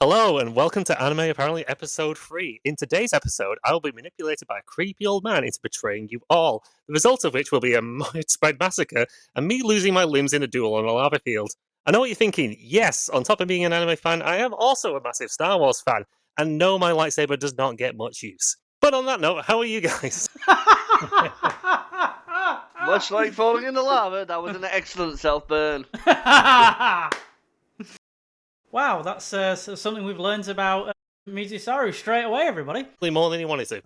Hello and welcome to Anime Apparently Episode 3. In today's episode, I will be manipulated by a creepy old man into betraying you all, the result of which will be a widespread massacre and me losing my limbs in a duel on a lava field. I know what you're thinking. Yes, on top of being an anime fan, I am also a massive Star Wars fan, and no, my lightsaber does not get much use. But on that note, how are you guys? Much like falling in the lava, that was an excellent self-burn. Wow, that's something we've learned about Mizusaru straight away, everybody. More than you wanted to.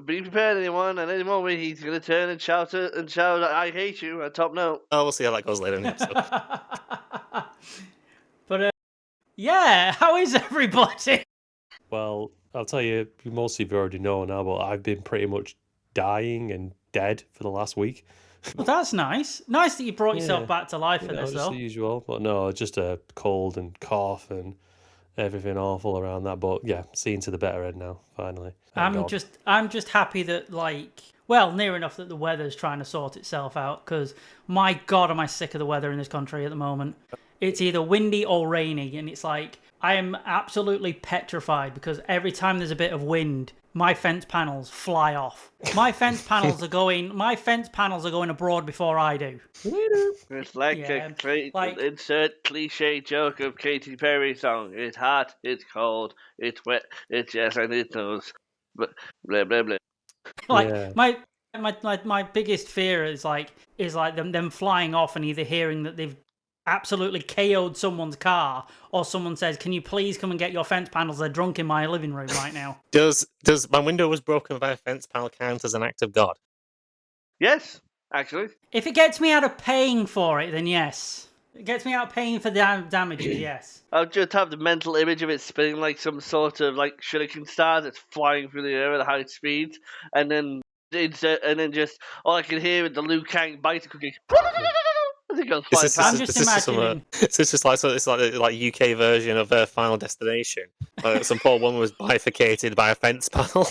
Be prepared, anyone, and any moment he's going to turn and shout, I hate you, at top note. Oh, we'll see how that goes later in the episode. But, yeah, how is everybody? Well, I'll tell you, most of you already know now, but I've been pretty much dying and dead for the last week. Well, that's nice. Nice that you brought yourself back to life for this, just though. the usual. But no, just a cold and cough and everything awful around that. But yeah, seeing to the better end now, finally. I'm just happy that, near enough that the weather's trying to sort itself out, because my God, am I sick of the weather in this country at the moment. It's either windy or rainy, and it's like, I am absolutely petrified because every time there's a bit of wind, my fence panels fly off. My fence panels are going abroad before I do. It's like insert cliche joke of Katy Perry song. It's hot, it's cold, it's wet, it's yes, and it knows. But blah blah blah. My biggest fear is them flying off and either hearing that they've absolutely KO'd someone's car, or someone says, "Can you please come and get your fence panels? They're drunk in my living room right now." Does my window was broken by a fence panel count as an act of God? Yes, actually. If it gets me out of paying for it, then yes. It gets me out of paying for damages, yes. I'll just have the mental image of it spinning like some sort of shuriken star that's flying through the air at high speed, and then just all I can hear is the Liu Kang bicycle going. I'm just imagining. It's just like UK version of Final Destination. Some poor woman was bifurcated by a fence panel.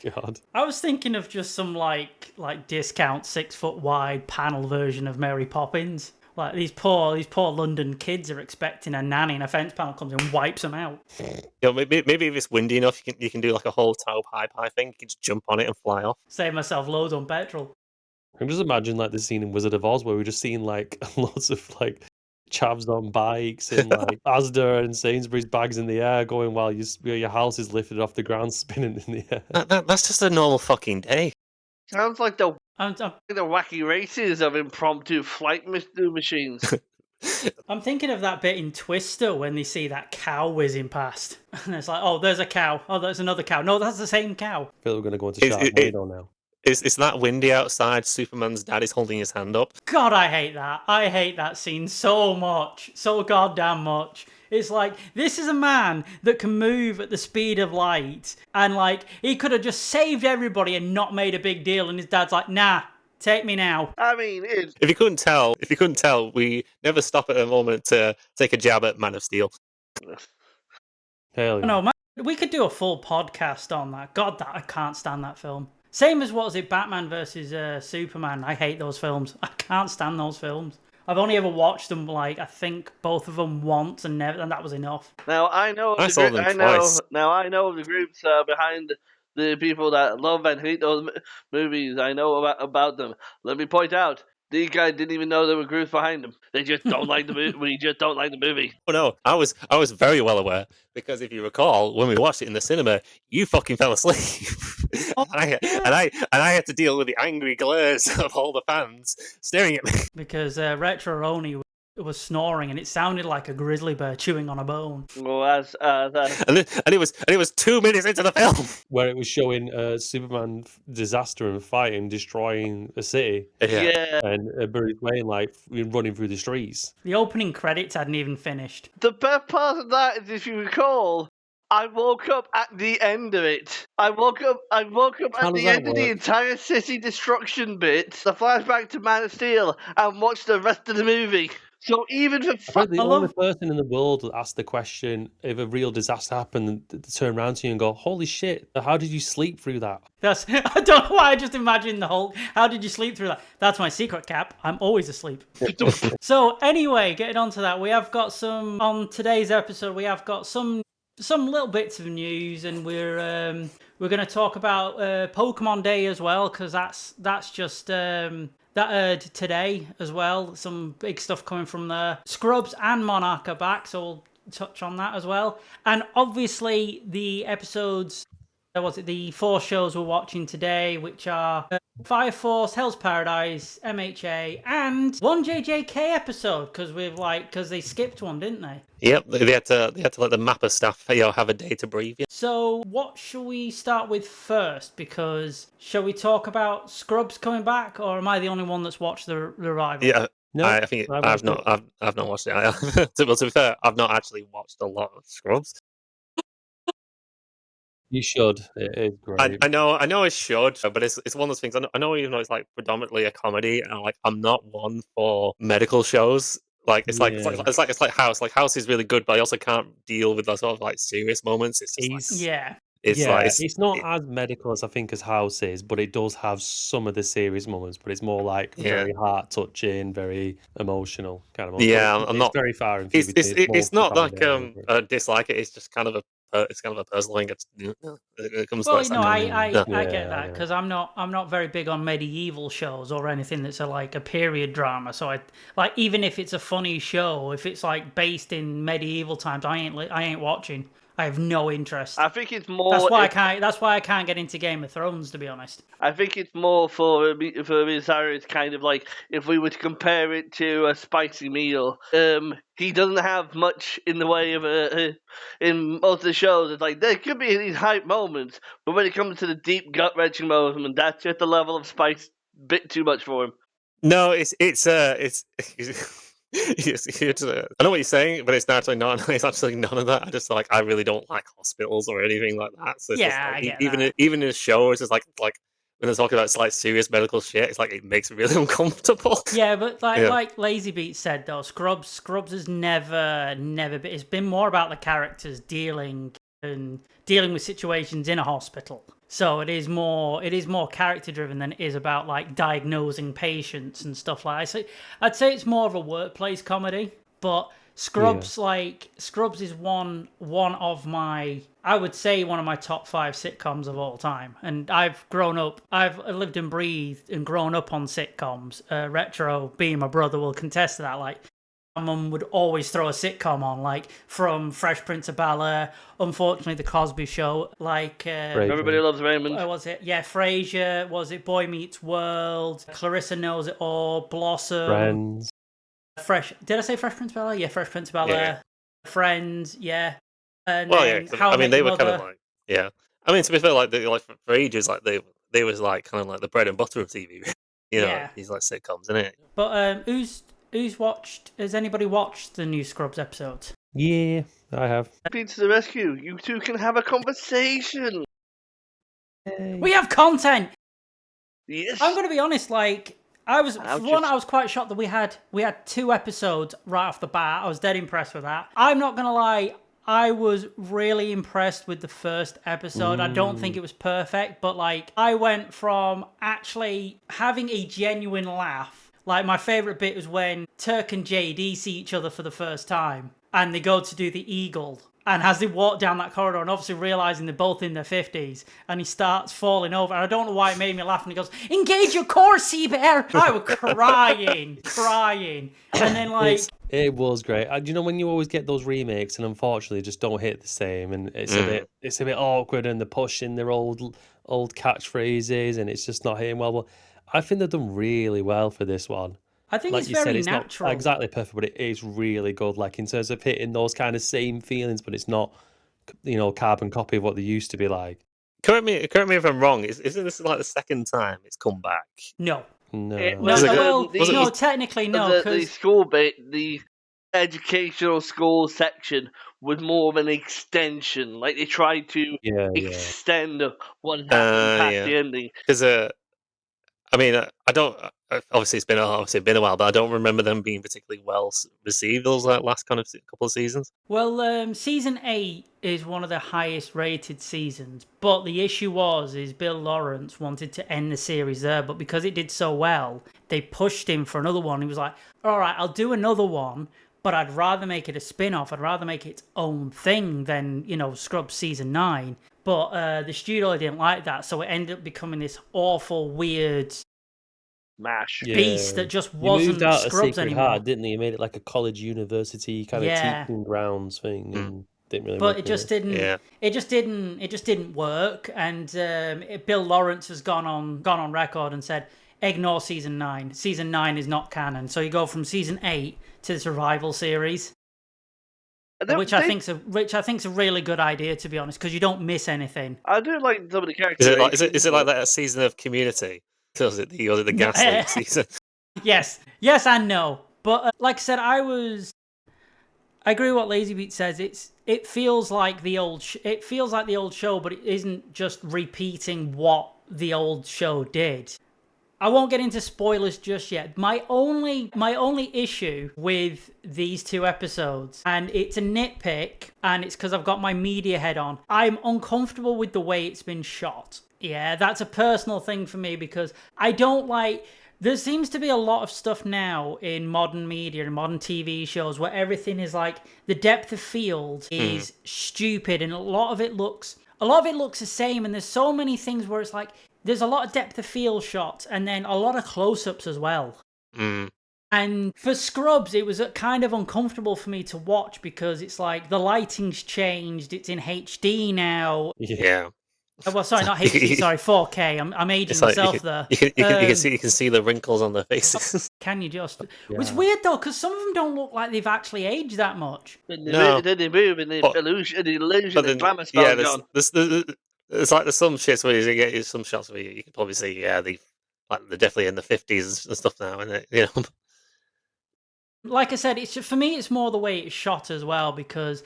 God. I was thinking of just some like discount 6 foot wide panel version of Mary Poppins. Like these poor London kids are expecting a nanny, and a fence panel comes and wipes them out. Maybe if it's windy enough, you can do like a whole Taupe high pie thing. You can just jump on it and fly off. Save myself loads on petrol. I can just imagine the scene in Wizard of Oz where we're just seeing lots of chavs on bikes and Asda and Sainsbury's bags in the air going while your house is lifted off the ground spinning in the air. That's just a normal fucking day. Sounds like the wacky races of impromptu flight machines. I'm thinking of that bit in Twister when they see that cow whizzing past. And it's like, oh, there's a cow. Oh, there's another cow. No, that's the same cow. I feel we're going to go into Sharknado now. It's that windy outside. Superman's dad is holding his hand up. God, I hate that. I hate that scene so much. So goddamn much. It's like, this is a man that can move at the speed of light. And he could have just saved everybody and not made a big deal. And his dad's like, nah, take me now. I mean, if you couldn't tell, we never stop at a moment to take a jab at Man of Steel. Hell yeah. No, man, we could do a full podcast on that. God, I can't stand that film. Same as, what was it, Batman versus Superman. I hate those films. I can't stand those films. I've only ever watched them, I think both of them once, and that was enough. Now I know. I saw them twice. Now I know the groups behind the people that love and hate those movies. I know about them. Let me point out. These guys didn't even know there were groups behind them. They just don't like the movie. We just don't like the movie. Oh no, I was very well aware, because if you recall, when we watched it in the cinema, you fucking fell asleep, and I had to deal with the angry glares of all the fans staring at me because Retro Roni was snoring, and it sounded like a grizzly bear chewing on a bone. Well, and it was 2 minutes into the film where it was showing Superman disaster and fighting, destroying a city. Yeah. And Bruce Wayne running through the streets. The opening credits hadn't even finished. The best part of that is, if you recall, I woke up at the end of it. I woke up at the end of the entire city destruction bit, the flashback to Man of Steel, and watched the rest of the movie. So even for I think the I only love- person in the world that asked the question if a real disaster happened, they turn around to you and go, "Holy shit! How did you sleep through that?" That's I don't know why I just imagine the whole. How did you sleep through that? That's my secret, Cap. I'm always asleep. So anyway, getting on to that, we have got some on today's episode. We have got some little bits of news, and we're going to talk about Pokemon Day as well, because that's just that today as well. Some big stuff coming from there. Scrubs and Monarch are back, so we'll touch on that as well. And obviously the episodes. Was it the 4 shows we're watching today, which are Fire Force, Hell's Paradise, MHA, and one JJK episode because they skipped one, didn't they? Yep, they had to let the Mappa staff have a day to breathe. Yeah. So what shall we start with first? Because shall we talk about Scrubs coming back, or am I the only one that's watched the revival? Yeah, No, I think I've not watched it. To be fair, I've not actually watched a lot of Scrubs. you should. It is great. I know I should, but it's one of those things. I know even though it's like predominantly a comedy, and like I'm not one for medical shows. Like it's like House. Like House is really good, but I also can't deal with the sort of like serious moments. It's just like, Yeah. it's not as medical as I think as House is, but it does have some of the serious moments. But it's more like very heart touching, very emotional kind of moment. Yeah, But I'm it's not very far in between. It's not like comedy. I dislike it. It's just kind of a personal thing. It comes Well, to no, I yeah. get that because I'm not very big on medieval shows or anything that's like a period drama. So I like even if it's a funny show, if it's like based in medieval times, I ain't watching. I have no interest. I think it's more. That's why I can't get into Game of Thrones, to be honest. I think it's more for me. Sarah, it's kind of like if we were to compare it to a spicy meal. He doesn't have much in the way of in most of the shows. It's like there could be these hype moments, but when it comes to the deep gut wrenching moment, that's just the level of spice bit too much for him. No, it's I know what you're saying, but it's actually not. It's actually none of that. I just I really don't like hospitals or anything like that. So it's just Yeah, like, I get even that. even in a show, it's just like when they're talking about like serious medical shit, it's like it makes me really uncomfortable. Yeah, but like Lazy Beat said though, Scrubs has never been. It's been more about the characters dealing with situations in a hospital. So it is more character driven than it is about like diagnosing patients and stuff like that. So I'd say it's more of a workplace comedy, but Scrubs Scrubs is one of my, I would say one of my top 5 sitcoms of all time. And I've lived and breathed and grown up on sitcoms. Retro, being my brother, will contest to that. Like my mum would always throw a sitcom on, like from Fresh Prince of Bel-Air, unfortunately The Cosby Show, like Everybody Loves Raymond. was it? Yeah, Frasier. Was it Boy Meets World? Clarissa Knows It All. Blossom. Friends. Did I say Fresh Prince of Bel-Air? Yeah, Fresh Prince of Bel-Air. Yeah. Friends. Yeah. And Well, then yeah. How I mean, they were Mother. kind of like I mean, to be fair, for ages, like they was like kind of like the bread and butter of TV. These like sitcoms, isn't it? But who's watched? Has anybody watched the new Scrubs episodes? Yeah, I have. Speed to the rescue! You two can have a conversation. We have content. Yes. I'm going to be honest. Like I was quite shocked that we had 2 episodes right off the bat. I was dead impressed with that. I'm not going to lie. I was really impressed with the first episode. I don't think it was perfect, but like I went from actually having a genuine laugh. Like my favorite bit was when Turk and JD see each other for the first time and they go to do the eagle. And as they walk down that corridor and obviously realising they're both in their 50s and he starts falling over. And I don't know why it made me laugh. And he goes, "Engage your core, sea bear." I was crying. And then like... It was great. You know when you always get those remakes and unfortunately just don't hit the same, and it's a bit awkward, and they're pushing their old catchphrases, and it's just not hitting well. But I think they've done really well for this one. I think like it's you very said, it's natural. not exactly perfect, but it is really good. Like in terms of hitting those kind of same feelings, but it's not, carbon copy of what they used to be like. Correct me if I'm wrong. Isn't this like the second time it's come back? No. No. Technically no. The school bit, the educational school section was more of an extension. Like they tried to extend what happened past the ending. Because I mean, I don't. obviously it's been a while, but I don't remember them being particularly well received those last kind of couple of seasons. Well, season 8 is one of the highest rated seasons, but the issue is Bill Lawrence wanted to end the series there, but because it did so well, they pushed him for another one. He was like, all right, I'll do another one, but I'd rather make it a spin-off. I'd rather make it its own thing than, Scrubs season 9. But the studio didn't like that, so it ended up becoming this awful, weird Mash. beast that just He wasn't moved out of Scrubs Sacred anymore. Heart, didn't he? He made it like a college university kind of Yeah. teaching grounds thing, and didn't really. But work it just didn't. Yeah. It just didn't work. And Bill Lawrence has gone on record and said, ignore season 9. Season 9 is not canon. So you go from season 8 to the survival series, which I think's a really good idea, to be honest, because you don't miss anything. I do like some of the characters. Is it like that season of Community? Or is it the Gaslight season? Yes and no. But like I said, I agree with what LazyBeat says. It feels like the old show, but it isn't just repeating what the old show did. I won't get into spoilers just yet. My only issue with these 2 episodes, and it's a nitpick, and it's because I've got my media head on, I'm uncomfortable with the way it's been shot. Yeah, that's a personal thing for me, because I don't like... There seems to be a lot of stuff now in modern media and modern TV shows where everything is like, the depth of field is stupid, and a lot of it looks the same, and there's so many things where it's like, there's a lot of depth of field shots and then a lot of close-ups as well. And for Scrubs, it was kind of uncomfortable for me to watch, because it's like the lighting's changed, it's in HD now. Yeah. Well, sorry, not HD, sorry, 4K. I'm aging myself there. You can see the wrinkles on their faces. Can you just? Yeah. It's weird though, because some of them don't look like they've actually aged that much. Then No. they move, and the illusion, the glamour spell gone. There's some shits where you get some shots where you can probably see, they're definitely in the 50s and stuff now, isn't it? Like I said, for me, it's more the way it's shot as well, because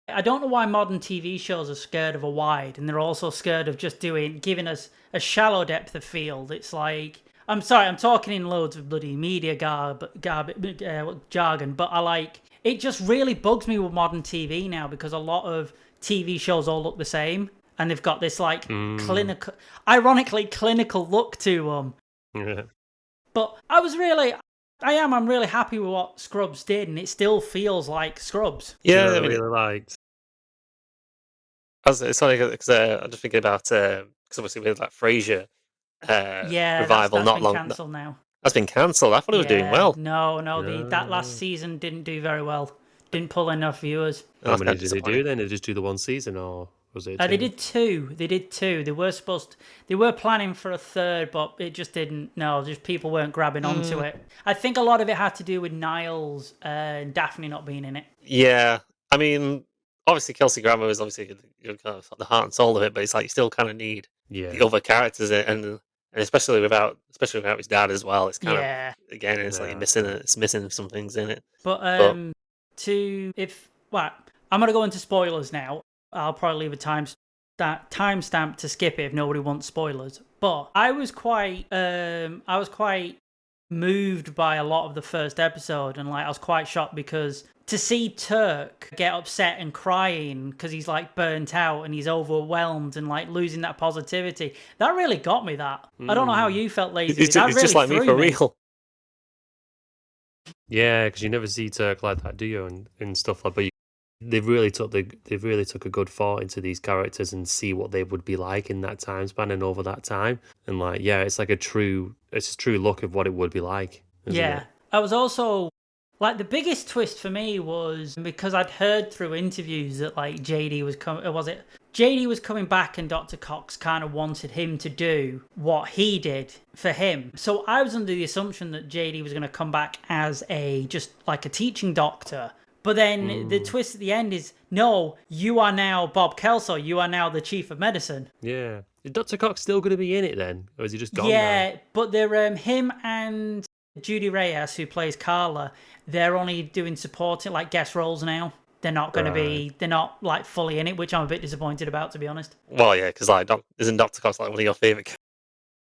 I don't know why modern TV shows are scared of a wide, and they're also scared of just giving us a shallow depth of field. It's like, I'm sorry, I'm talking in loads of bloody media jargon, but it just really bugs me with modern TV now, because a lot of TV shows all look the same, and they've got this ironically clinical look to them. Yeah. But I'm really happy with what Scrubs did, and it still feels like Scrubs. Yeah, I really liked. It's funny because I'm just thinking about, because obviously we had that Frasier revival that's not been long. cancelled now. That's been cancelled. I thought it was doing well. No, that last season didn't do very well. Didn't pull enough viewers. How many did they do then? Did they just do the one season, or was it? They did 2. They were planning for a third, but it just didn't. No, just people weren't grabbing onto it. I think a lot of it had to do with Niles and Daphne not being in it. Yeah, I mean, obviously Kelsey Grammer is obviously kind of the heart and soul of it, but it's like you still kind of need the other characters, and especially without his dad as well. It's kind of, again, it's like it's missing some things in it. But I'm gonna go into spoilers now. I'll probably leave a timestamp to skip it if nobody wants spoilers. But I was quite moved by a lot of the first episode, and I was quite shocked, because to see Turk get upset and crying because he's burnt out and he's overwhelmed and losing that positivity, that really got me. I don't know how you felt, Lazy. It's just like me for real. Yeah, because you never see Turk like that, do you? And stuff like. But they've really took a good thought into these characters and see what they would be like in that time span and over that time. And it's like a true look of what it would be like. Yeah, it? I was also the biggest twist for me was because I'd heard through interviews that JD was coming back, and Dr. Cox kind of wanted him to do what he did for him. So I was under the assumption that JD was going to come back as a teaching doctor. But then the twist at the end is, no, you are now Bob Kelso. You are now the chief of medicine. Yeah. Is Dr. Cox still going to be in it then? Or is he just gone Yeah, now? but they're him and Judy Reyes, who plays Carla, they're only doing supporting, guest roles now. They're not going to be, they're not fully in it, which I'm a bit disappointed about, to be honest. Well, yeah, because isn't Dr. Cox one of your favourite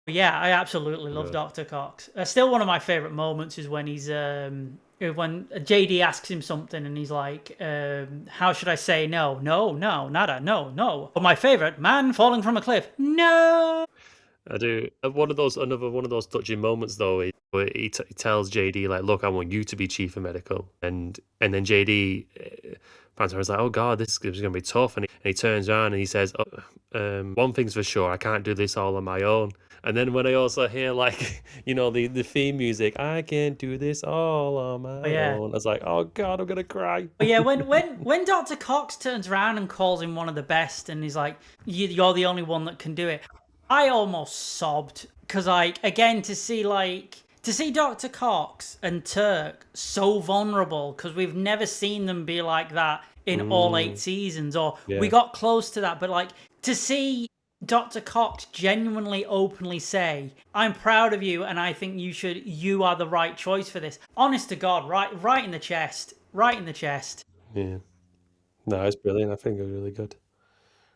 Yeah, I absolutely love Dr. Cox. Still, one of my favorite moments is when he's when JD asks him something and he's like, "How should I say no? No, no, nada, no, no." But my favorite, man falling from a cliff. No. I do. Another one of those touching moments though. Where he tells JD like, "Look, I want you to be chief of medical," and then JD, Pantera's like, "Oh God, this is going to be tough," and he turns around and he says, "One thing's for sure, I can't do this all on my own." And then when I also hear like, the theme music, "I can't do this all on my own," I was like, "Oh God, I'm gonna cry." But yeah, when Dr. Cox turns around and calls him one of the best, and he's like, "You're the only one that can do it," I almost sobbed because, like, again, to see Dr. Cox and Turk so vulnerable, because we've never seen them be like that in all 8 seasons, or we got close to that, but like to see Dr. Cox genuinely openly say, "I'm proud of you and I think you are the right choice for this." Honest to God, right in the chest. Right in the chest. Yeah. No, it's brilliant. I think it was really good.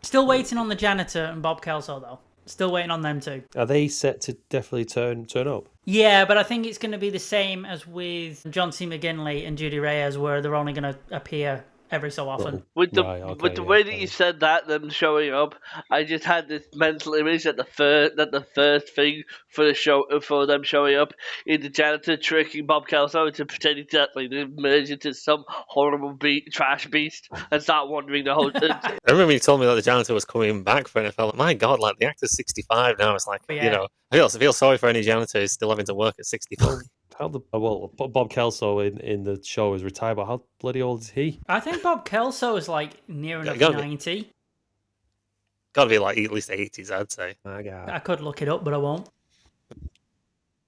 Still waiting on the janitor and Bob Kelso though. Still waiting on them too. Are they set to definitely turn up? Yeah, but I think it's going to be the same as with John C. McGinley and Judy Reyes, where they're only going to appear every so often. With the way that you said that, them showing up, I just had this mental image that the first thing for them showing up is the janitor tricking Bob Kelso into pretending to merge into some horrible trash beast and start wandering the whole. I remember when you told me that the janitor was coming back for it, and I felt like, my God, like the actor's 65 now. It's like, I feel sorry for any janitor who's still having to work at 65. Bob Kelso in the show is retired, but how bloody old is he? I think Bob Kelso is like near enough 90. Gotta be like at least 80s, I'd say. I could look it up, but I won't.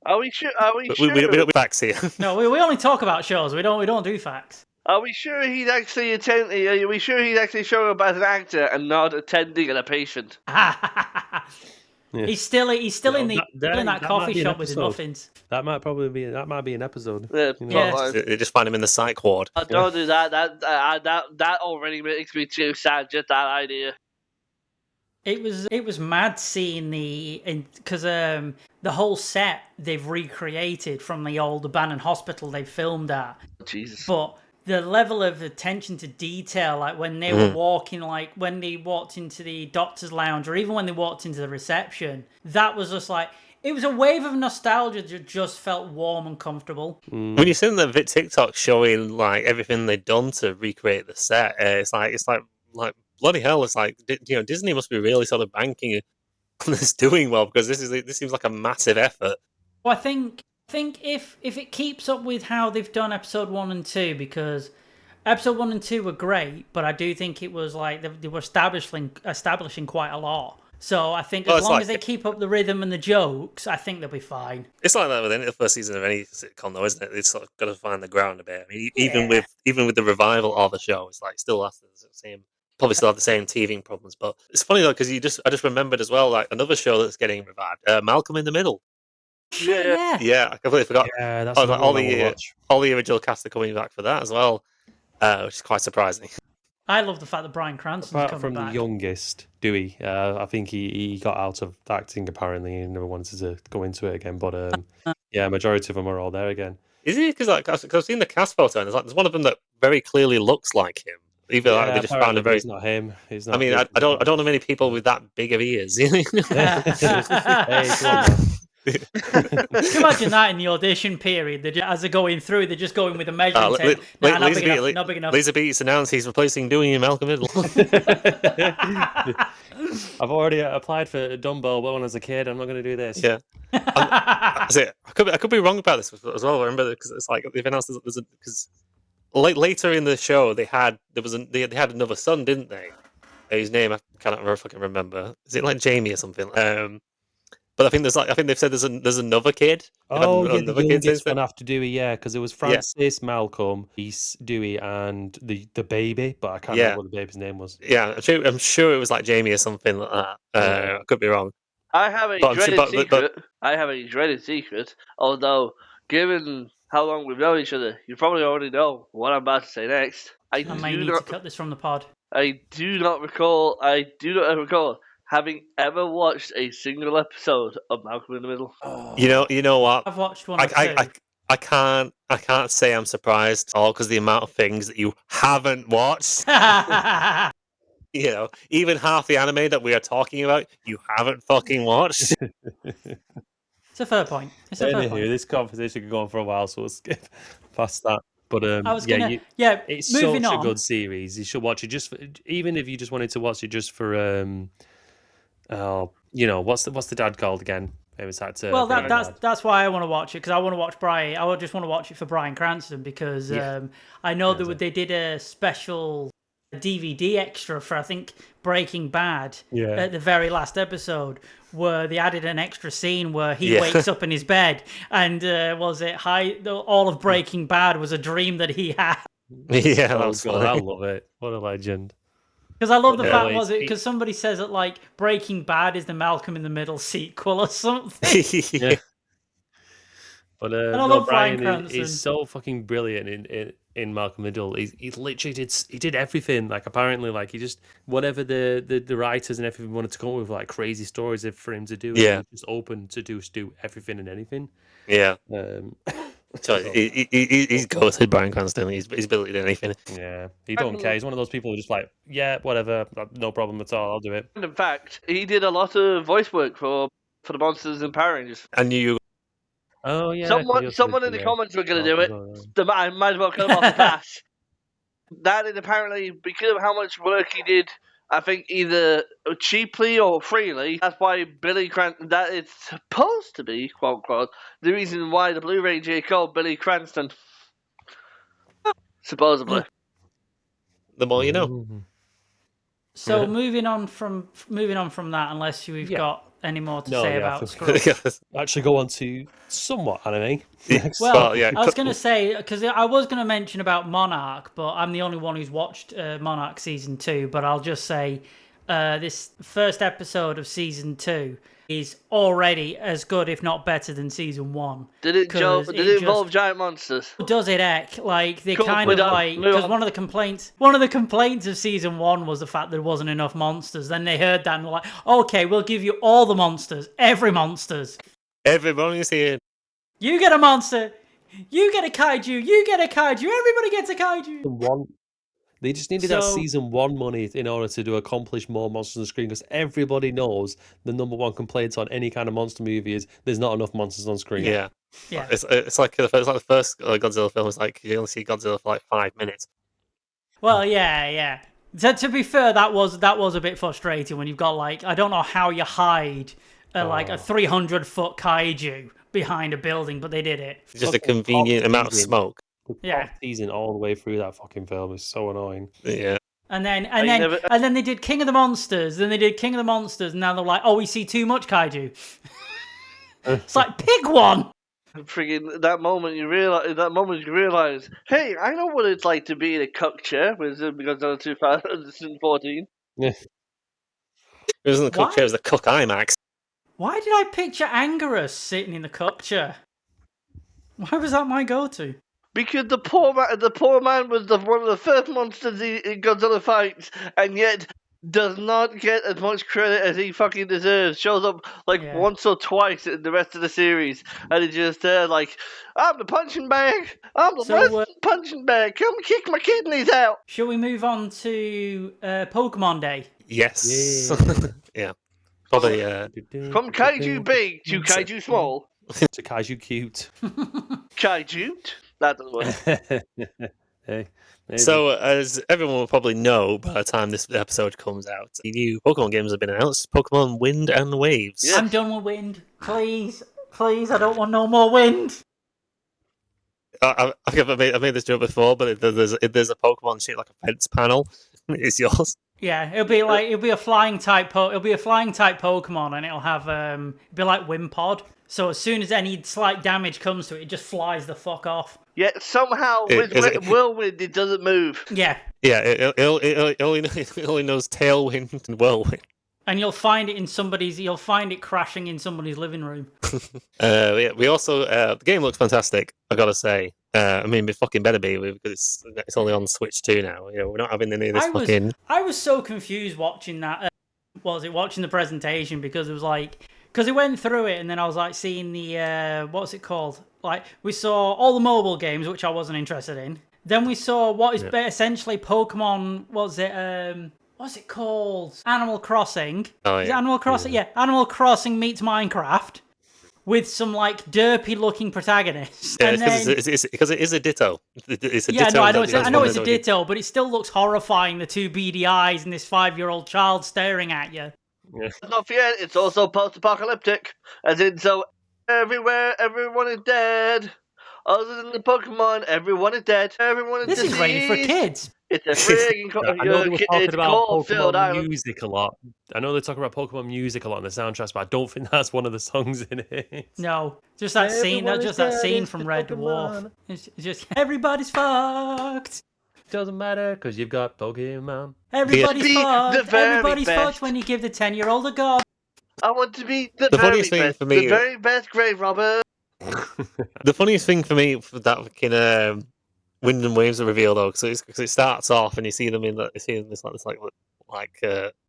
Are we sure? We don't do facts here. No, we only talk about shows. We don't do facts. Are we sure he's actually attending? Are we sure he's actually showing up as an actor and not attending as a patient? Yeah. He's still in that coffee shop with his muffins. That might be an episode. Yeah. They just find him in the psych ward. Don't do that. That already makes me too sad. Just that idea. It was mad seeing because the whole set they've recreated from the old abandoned hospital they filmed at. Jesus. But the level of attention to detail, like when they were walking, like when they walked into the doctor's lounge, or even when they walked into the reception, that was just like, it was a wave of nostalgia that just felt warm and comfortable. When you see the TikTok showing like everything they'd done to recreate the set, it's like bloody hell! It's like Disney must be really sort of banking on this doing well, because this seems like a massive effort. Well, I think if it keeps up with how they've done episode 1 and 2, because episode 1 and 2 were great, but I do think it was like they were establishing quite a lot. So I think as long as they keep up the rhythm and the jokes, I think they'll be fine. It's like that with the first season of any sitcom, though, isn't it? It's sort of got to find the ground a bit. I mean, even with the revival of the show, it's like still has the same. Probably still have the same teething problems, but it's funny though, because I just remembered as well, like another show that's getting revived, Malcolm in the Middle. Yeah, I completely forgot. Yeah, that's all the original cast are coming back for that as well, which is quite surprising. I love the fact that Bryan Cranston's coming back. Apart from the youngest, Dewey, I think he got out of acting apparently. He never wanted to go into it again, but majority of them are all there again. Is he? Because I've seen the cast photo, and there's one of them that very clearly looks like him. Either they just found a very. It's not him. He's not. I mean, I don't know many people with that big of ears. Hey, come on, man. Can you imagine that in the audition period? As they're going through, they're just going with a measuring tape. Not big enough. Lisa Beats announced he's replacing Dewey in Malcolm Middle. I've already applied for Dumbo when I was a kid. I'm not going to do this. Yeah, I could be wrong about this as well. I remember because it's like they've announced because later in the show they had another son, didn't they? His name I can't remember if I can remember. Is it like Jamie or something? But I think they've said there's another kid. The youngest one after Dewey, because it was Francis, Malcolm, Dewey, and the baby, but I can't remember what the baby's name was. Yeah, I'm sure it was like Jamie or something like that. I could be wrong. I have a dreaded secret. Although, given how long we've known each other, you probably already know what I'm about to say next. I may need to cut this from the pod. I do not recall having ever watched a single episode of Malcolm in the Middle. You know what? I've watched one or two. I can't say I'm surprised at all because the amount of things that you haven't watched. You know, even half the anime that we are talking about, you haven't fucking watched. It's a fair point. It's a fair Anywho, point. this conversation could go on for a while, so we'll skip past that. But I was gonna, it's such moving on. a good series. You should watch it even if you just wanted to watch it just for what's the dad called again? Famous actor. Well, that's why I want to watch it, because I want to watch Brian. I just want to watch it for Bryan Cranston, because I know they did a special DVD extra for, I think, Breaking Bad at the very last episode, where they added an extra scene where he wakes up in his bed, and all of Breaking Bad was a dream that he had. Yeah, that was God, I love it. What a legend. Because I love the fact because somebody says that like Breaking Bad is the Malcolm in the Middle sequel or something. Yeah. But and I love Bryan Brian Cranston. is so fucking brilliant in Malcolm in the Middle. He literally did everything. Like apparently, like he just whatever the writers and everything wanted to come up with, like crazy stories for him to do. Yeah, he was just open to do everything and anything. Yeah. So he's goated, Bryan Cranston. He's ability to do anything. Yeah, he don't care. He's one of those people who just like, yeah, whatever, no problem at all. I'll do it. And in fact, he did a lot of voice work for the monsters in Power Rangers. I knew you. Oh yeah. Someone in the comments were going to do it. I might as well cut him off the pass. That is apparently because of how much work he did. I think either cheaply or freely. That's why Billy Cranston. That is supposed to be, quote unquote, the reason why the Blue Ranger is called Billy Cranston. Supposedly. The more you know. So moving on from that, unless you've got any more to say about Scrubs. Actually, go on to somewhat anime. Well, I was going to say, because I was going to mention about Monarch, but I'm the only one who's watched Monarch Season 2, but I'll just say this first episode of Season 2 is already as good, if not better, than Season 1. Did it involve giant monsters? Does it, heck? Like, they kind of like... Because one of the complaints of Season 1 was the fact there wasn't enough monsters. Then they heard that and were like, okay, we'll give you all the monsters. Every monsters. Everybody's here. You get a monster. You get a kaiju. You get a kaiju. Everybody gets a kaiju. They just needed that Season 1 money in order to accomplish more monsters on screen, because everybody knows the number one complaint on any kind of monster movie is there's not enough monsters on screen. Yeah. It's like the first Godzilla film was like you only see Godzilla for like 5 minutes. Well, yeah. To be fair, that was a bit frustrating when you've got like, I don't know how you hide like a 300-foot kaiju behind a building, but they did it. It's just a convenient amount of smoke. Teasing all the way through that fucking film is so annoying. Yeah. And then they did King of the Monsters. Then they did King of the Monsters. And now they're like, oh, we see too much kaiju. It's like, pick one. Friggin' that moment you realize, hey, I know what it's like to be in a cuck chair because of 2014. Yeah. It wasn't the cuck chair, it was the cuck IMAX. Why did I picture Anguirus sitting in the cuck chair? Why was that my go-to? Because the poor man was one of the first monsters in Godzilla fights, and yet does not get as much credit as he fucking deserves. Shows up once or twice in the rest of the series, and he's just like, I'm the punching bag. I'm the punching bag. Come kick my kidneys out. Shall we move on to Pokemon Day? Yes. Yeah. Probably. From Kaiju big to Kaiju small. To Kaiju cute. Kaiju? That doesn't work. Hey, so, as everyone will probably know by the time this episode comes out, the new Pokemon games have been announced. Pokemon Wind and Waves. Yes. I'm done with Wind. Please, I don't want no more Wind. I think I made this joke before, but there's a Pokemon shaped like a fence panel. It's yours. Yeah, it'll be a flying type Pokemon, and it'll have it'll be like Wimpod. So as soon as any slight damage comes to it, it just flies the fuck off. Yeah, somehow with Whirlwind it doesn't move. Yeah. Yeah, it only knows Tailwind and Whirlwind. And you'll find it crashing in somebody's living room. We also the game looks fantastic, I gotta say. I mean, it fucking better be because it's only on Switch 2 now. You know, we're not having any of this fucking. I was so confused watching that. watching the presentation because it was like, because it went through it and then I was like seeing the, what's it called? Like we saw all the mobile games, which I wasn't interested in. Then we saw what is essentially Pokemon, what's it called? Animal Crossing. Oh, Is it yeah. Animal Crossing? Yeah, Animal Crossing meets Minecraft with some like derpy looking protagonists. Yeah, and then, because it is a ditto. It's a yeah, ditto. no, I know it's a ditto, but it still looks horrifying. The two beady eyes and this 5-year-old child staring at you. Let's not forget, it's also post-apocalyptic, as in so everywhere, everyone is dead. Other than the Pokemon, everyone is dead. Everyone is This is rated for kids. It's a friggin' I know they were talking about coal-filled Pokemon island. music a lot. I know they talk about Pokemon music a lot in the soundtracks, but I don't think that's one of the songs in it. No, just that scene. Everyone Just is that scene dead, from it's Red Pokemon. Dwarf. It's just everybody's fucked. Doesn't matter because you've got Pokemon. Everybody's Be the fucked. very Everybody's best. fucked when you give the 10-year-old a god. I want to be the The very funniest thing best, for me- the very best grave robber. The funniest thing for me for that fucking Wind and Waves reveal though, because it starts off and you see them in this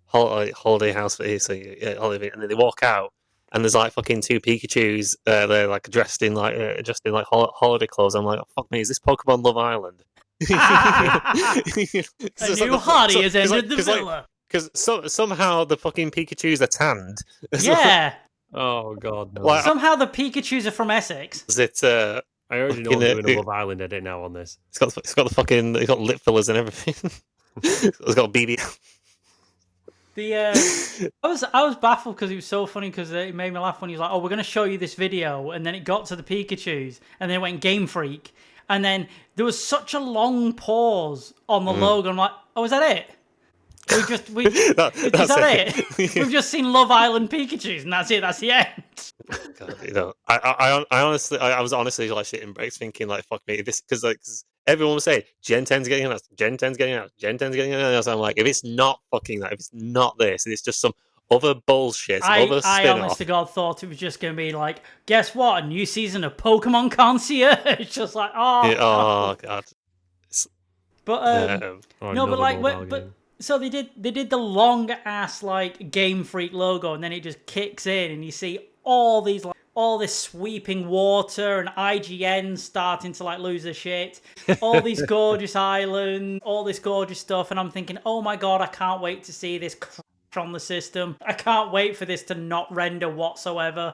holiday house for holiday, and then they walk out and there's like fucking two Pikachu's. They're like dressed in holiday clothes. I'm like, oh, fuck me, is this Pokemon Love Island? A new hottie has entered the villa. Because somehow the fucking Pikachu's are tanned. Yeah. Oh god, no. Like, Somehow the Pikachu's are from Essex. is it? I already know I'm fucking, doing a Love Island edit now on this. It's got the fucking. It's got lip fillers and everything. It's got BB. I was baffled because it was so funny because it made me laugh when he was like, "Oh, we're gonna show you this video," and then it got to the Pikachu's, and then it went Game Freak, and then there was such a long pause on the logo. I'm like, "Oh, is that it? Is that it? We've just seen Love Island Pikachu's, and that's it. That's the end." God, I was honestly like shitting bricks, thinking like, "Fuck me," this because everyone was saying Gen 10's getting announced, Gen 10's getting announced, Gen 10's getting announced. I'm like, if it's not fucking that, if it's not this, and it's just some other bullshit, I spin-off. honest to God thought it was just going to be like, guess what? A new season of Pokemon Concierge. It's just like, oh god. But no, but like, mobile but game. so they did the long ass like Game Freak logo, and then it just kicks in, and you see all these like all this sweeping water and IGN starting to like lose their shit, all these gorgeous islands, all this gorgeous stuff, and I'm thinking, oh my god, I can't wait to see this crash on the system. I can't wait for this to not render whatsoever.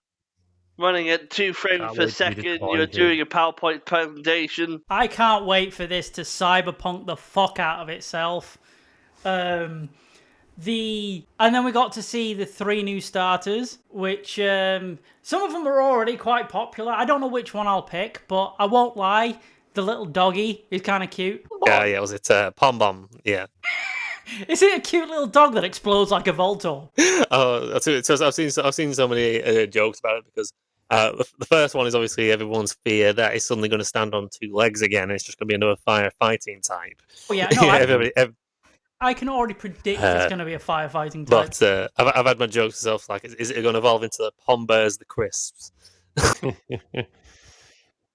Running at 2 frames Can't per wait to be second, disappointed. you're doing a PowerPoint presentation. I can't wait for this to cyberpunk the fuck out of itself. And then we got to see the 3 new starters, which some of them are already quite popular. I don't know which one I'll pick, but I won't lie, the little doggy is kind of cute. Yeah, was it Pom Bomb? Yeah. Is it a cute little dog that explodes like a Voltor? Oh, so I've seen so many jokes about it because the first one is obviously everyone's fear that it's suddenly going to stand on 2 legs again, and it's just going to be another firefighting type. Oh yeah, no, Yeah, I can already predict it's going to be a firefighting type. but I've had my jokes myself. Like, is it going to evolve into the Pom Bears, the Crisps?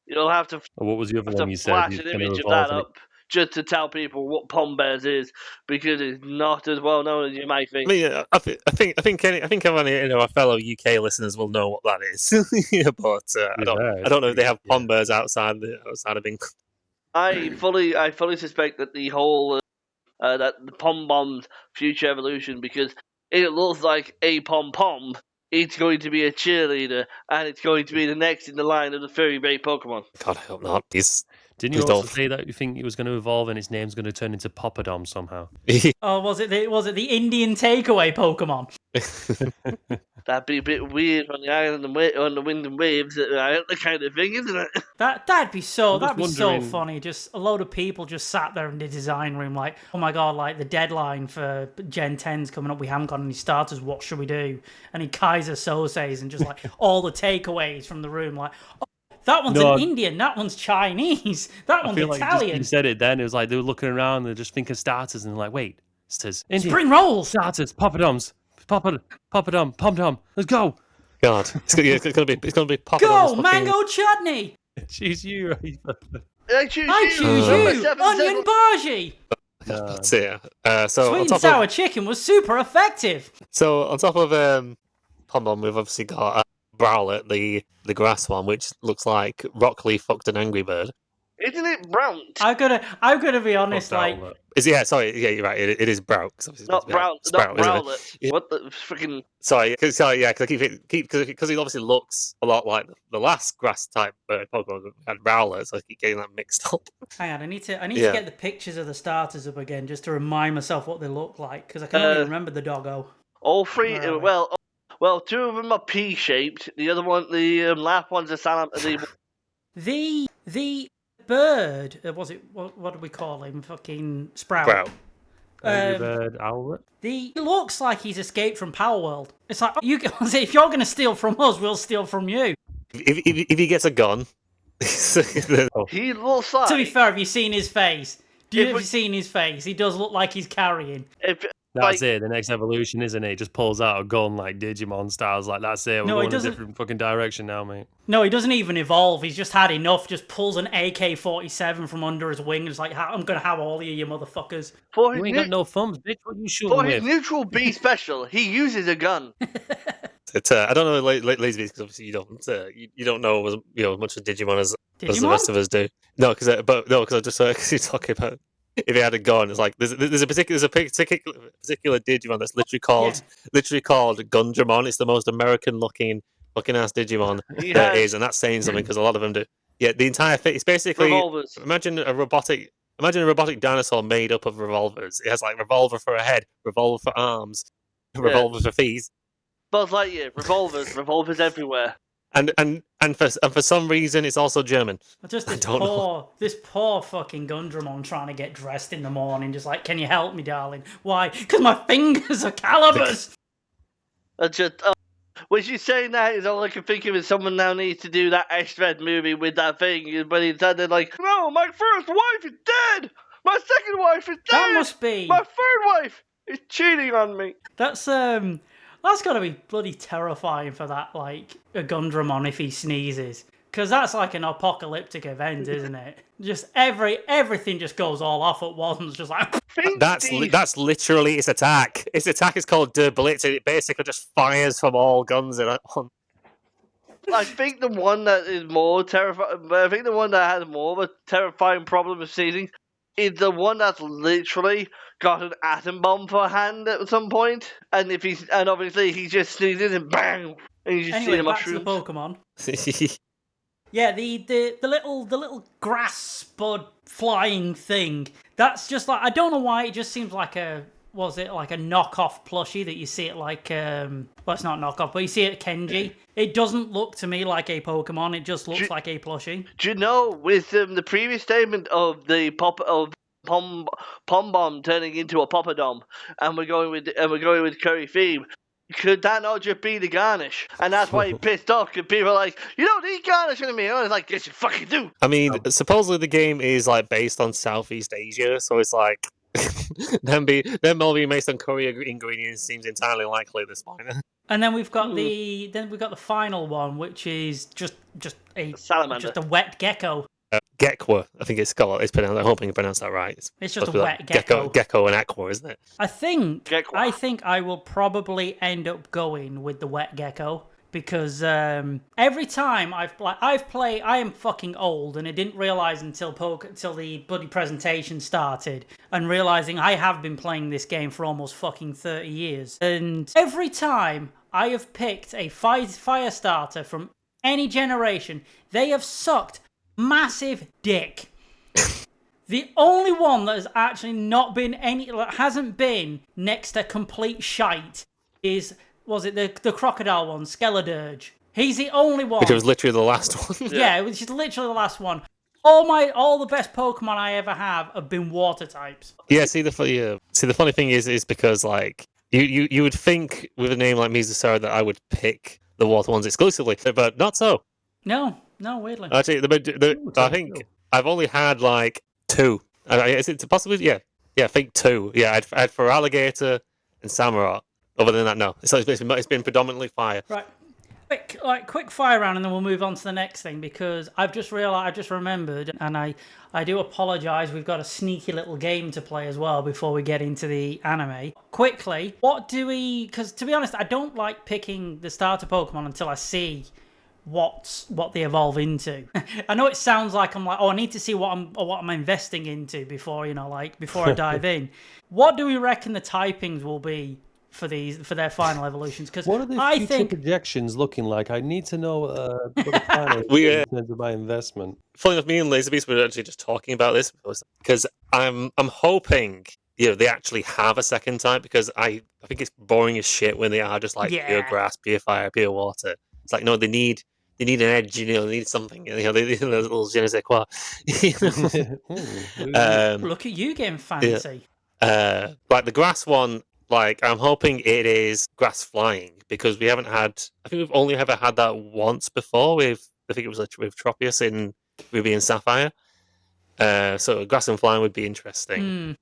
You'll have to What was the other one you said? flash He's an gonna image of evolve that in it? up just to tell people what Pom Bears is, because it's not as well known as you might think. I mean, I think our fellow UK listeners will know what that is. Yeah, but I don't know if they have Pom Bears outside of England. I fully suspect that the whole that the Pom Bomb's future evolution, because it looks like a Pom Pom, it's going to be a cheerleader, and it's going to be the next in the line of the furry bait Pokemon. God, I hope not. Didn't you also say that you think it was going to evolve and its name's going to turn into Poppadom somehow? Oh, was it the Indian takeaway Pokemon? That'd be a bit weird on the island and on the wind and waves, the kind of thing, isn't it? That'd be so wondering- funny. Just a load of people just sat there in the design room, like, oh my god, like the deadline for Gen 10's coming up. We haven't got any starters. What should we do? And he Kaiser Sose's and just like all the takeaways from the room, like, oh, that one's an Indian. That one's Chinese. That one's Like Italian. you said it then. It was like they were looking around and they're just thinking starters and they're like, wait, it says Indian Spring rolls. starters, Poppadoms, Poppadom, Pom-Tom. Let's go. God, it's gonna be popping. Go mango chutney. Choose you, right? I choose I you. choose Number you. 7, Onion bhaji. That's it. So Sweet on and top sour of chicken was super effective. So on top of Pombom, we've obviously got Browlet, the grass one, which looks like Rockley fucked an angry bird. Isn't it brown? I'm gonna be honest. Fuck Like, Owlet. Yeah, you're right. It is Brow. Not brown. Not Sprout, isn't Browlet. it? What the freaking? Sorry, because I because he obviously looks a lot like the last grass type Pokemon we had Rowlet, so I keep getting that mixed up. hang on, I need to Yeah. get the pictures of the starters up again just to remind myself what they look like because I can only remember the doggo. All three. Where are we? Well, two of them are P-shaped. The other one, the last one's a salam. The bird. Was it what do we call him? Fucking Sprout. Brow. Angry Bird Owlet. He looks like he's escaped from Power World. It's like if you're going to steal from us, we'll steal from you. If he gets a gun, He looks like. To be fair, have you seen his face? If Have we- you seen his face? He does look like he's carrying. That's it. The next evolution, isn't it? He just pulls out a gun like Digimon styles. Like that's it. We're No, he going a doesn't- different fucking direction now, mate. No, he doesn't even evolve. He's just had enough. Just pulls an AK-47 from under his wing. And is like, I'm gonna have all of you motherfuckers. For You his, ain't got no thumbs, bitch. What you shooting for his with? neutral B special, he uses a gun. I don't know Lazy Beast because obviously you don't know as much of Digimon as the rest of us do. No, because I just because you're talking about if he had a gun, it's like there's a particular Digimon that's literally called Gundramon. It's the most American looking ass Digimon there is, and that's saying something because a lot of them do. Yeah, the entire thing. It's basically Revolvers. imagine a robotic dinosaur made up of revolvers. It has like revolver for a head, revolver for arms, revolver for feet. Buzz Lightyear. Revolvers everywhere. And for some reason, it's also German. Just this don't know. poor fucking Gundramon trying to get dressed in the morning. Just like, can you help me, darling? Why? Because my fingers are calibers. When she's saying that, is all I can think of is someone now needs to do that X-Red movie with that thing. But instead they're like, no, my first wife is dead. My second wife is dead. That must be. My third wife is cheating on me. That's got to be bloody terrifying for that, like, a Gundramon if he sneezes. Because that's like an apocalyptic event, isn't it? Just everything just goes all off at once, just like... That's literally its attack. Its attack is called Der Blitz, and it basically just fires from all guns in it. I think the one that is more terrifying, I think the one that has more of a terrifying problem with sneezing is the one that's literally got an atom bomb for a hand at some point, and obviously he just sneezes and bang, and you just see Anyway, the back to the mushrooms. Pokemon. Yeah, the little grass bud flying thing. That's just like, I don't know why, it just seems like a knockoff plushie that you see it like well, it's not knockoff, but you see it at Kenji. It doesn't look to me like a Pokemon, it just looks like a plushie. Do you know, with the previous statement of the Pom-Bomb turning into a Poppadom, and we're going with Curry theme, could that not just be the garnish? And that's why he pissed off, because people are like, you don't need garnish in me. And I was like, yes, you fucking do. I mean, supposedly the game is like based on Southeast Asia, so it's like them all being based on curry ingredients seems entirely likely at this point. And then we've got the final one, which is just a Salamander. just a wet gecko. Gekwa, I think it's called. It's pronounced. I hope I pronounced that right. It's just a supposed to be wet like gecko. Gecko and Aqua, isn't it? I think Gekwa. I will probably end up going with the wet gecko because every time I am fucking old, and I didn't realize until the bloody presentation started, and realizing I have been playing this game for almost fucking 30 years, and every time I have picked a fire starter from any generation, they have sucked massive dick. The only one that has actually hasn't been next to complete shite was the crocodile one, Skeledirge. He's the only one. Which was literally the last one. Yeah, which is literally the last one. All the best Pokemon I ever have been water types. Yeah. See the funny thing is because like you would think with a name like Mizusara that I would pick the water ones exclusively, but not so. No, weirdly. Actually, I think I've only had like two. Is it possibly? Yeah, I think two. Yeah, I'd for Alligator and Samurott. Other than that, no. It's been predominantly fire. Right. Quick fire round, and then we'll move on to the next thing, because I've just realized, I just remembered, and I do apologize. We've got a sneaky little game to play as well before we get into the anime. Quickly, what do we? Because to be honest, I don't like picking the starter Pokemon until I see what they evolve into. I know it sounds like I'm like, oh, I need to see what I'm investing into before before I dive in. What do we reckon the typings will be for their final evolutions? Because What are the I future think projections looking like? I need to know what the plan is We, in terms of my investment. funny enough, me and Laserbeast were actually just talking about this because I'm hoping they actually have a second type, because I think it's boring as shit when they are just like pure Yeah. grass, pure fire, pure water. It's like, no, they need an edge, they need something, they need a little je ne sais quoi. Look at you getting fancy. Like the grass one, like I'm hoping it is grass flying, because we haven't had. I think we've only ever had that once before with. I think it was with Tropius in Ruby and Sapphire. So grass and flying would be interesting.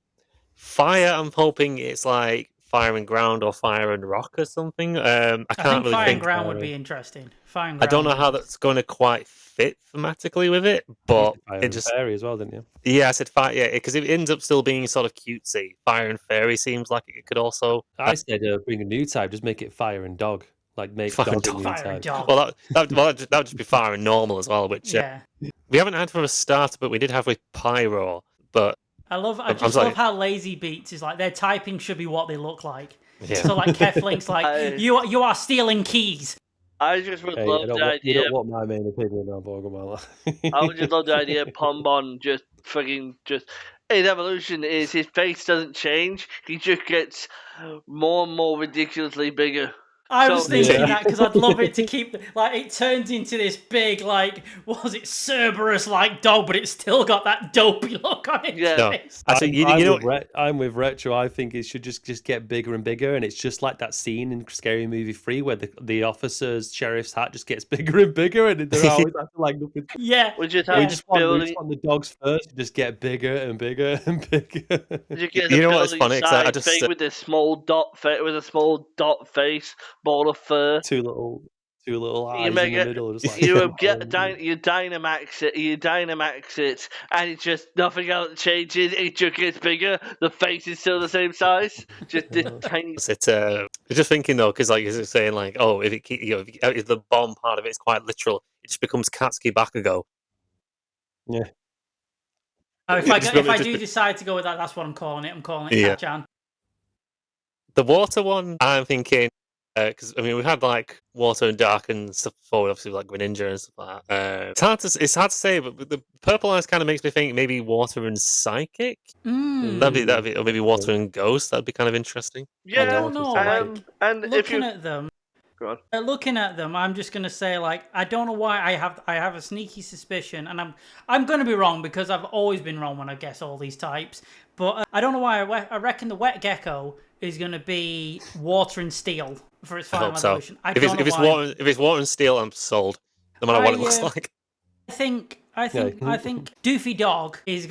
Fire, I'm hoping it's like fire and ground or fire and rock or something. I I can't think really fire think. and ground would be interesting. Fire and I ground. don't know how that's going to quite fit thematically with it, but Fire it and just. fairy as well, didn't you? Yeah, I said fire. Yeah, because it ends up still being sort of cutesy. Fire and fairy seems like it could also. I said bring a new type, just make it fire and dog. Like make Fire dog a and new Fire and type. dog. Well, that would just be fire and normal as well, which Yeah. we haven't had for a starter, but we did have with Pyro. But I just love how Lazy Beats is like, their typing should be what they look like. yeah, So like Keflink's like, you are stealing keys. I just would Hey, love the you idea. don't want my main opinion on Pokemon. I would just love the idea of Pombon just fucking just. In evolution, is his face doesn't change; he just gets more and more ridiculously bigger. I was thinking Yeah. that because I'd love it to keep like it turns into this big like what was it Cerberus like dog, but it's still got that dopey look on its Yeah. face. actually, I'm with Retro. I think it should just get bigger and bigger, and it's just like that scene in Scary Movie 3 where the officer's sheriff's hat just gets bigger and bigger, and they're always acting like nothing. Yeah, We just Yeah. have We just want building. the dogs first to just get bigger and bigger and bigger. You get You a know what's building funny? 'Cause I side just thing with a small dot face, ball of fur. two little You eyes make in the it- middle, just like You Dynamax it, and it's just nothing else changes. It just gets bigger. The face is still the same size. Just this tiny. just thinking though, because like you're saying, like, oh, if the bomb part of it is quite literal, it just becomes Katsuki Bakugo. yeah. Oh, if Just I remember do decide to go with that, that's what I'm calling it. I'm calling it Yeah. Kachan. The water one, I'm thinking, because I mean, we had like water and dark and stuff before, obviously like Greninja and stuff like that. It's hard to say, but the purple eyes kind of makes me think maybe water and psychic. That'd be, or maybe water and ghost. That'd be kind of interesting. Yeah, I don't know. and if Looking you at them, go on. looking at them, I'm just gonna say like I don't know why I have a sneaky suspicion, and I'm gonna be wrong because I've always been wrong when I guess all these types. But I don't know why I reckon the wet gecko is gonna be water and steel for its I final hope so. evolution. If it's water and steel, I'm sold. No matter what it looks like. I think Doofy Dog is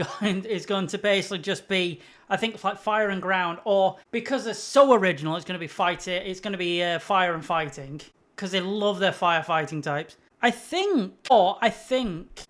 going to basically just be, I think, like fire and ground, or because they're so original, it's going to be fire and fighting because they love their firefighting types. I think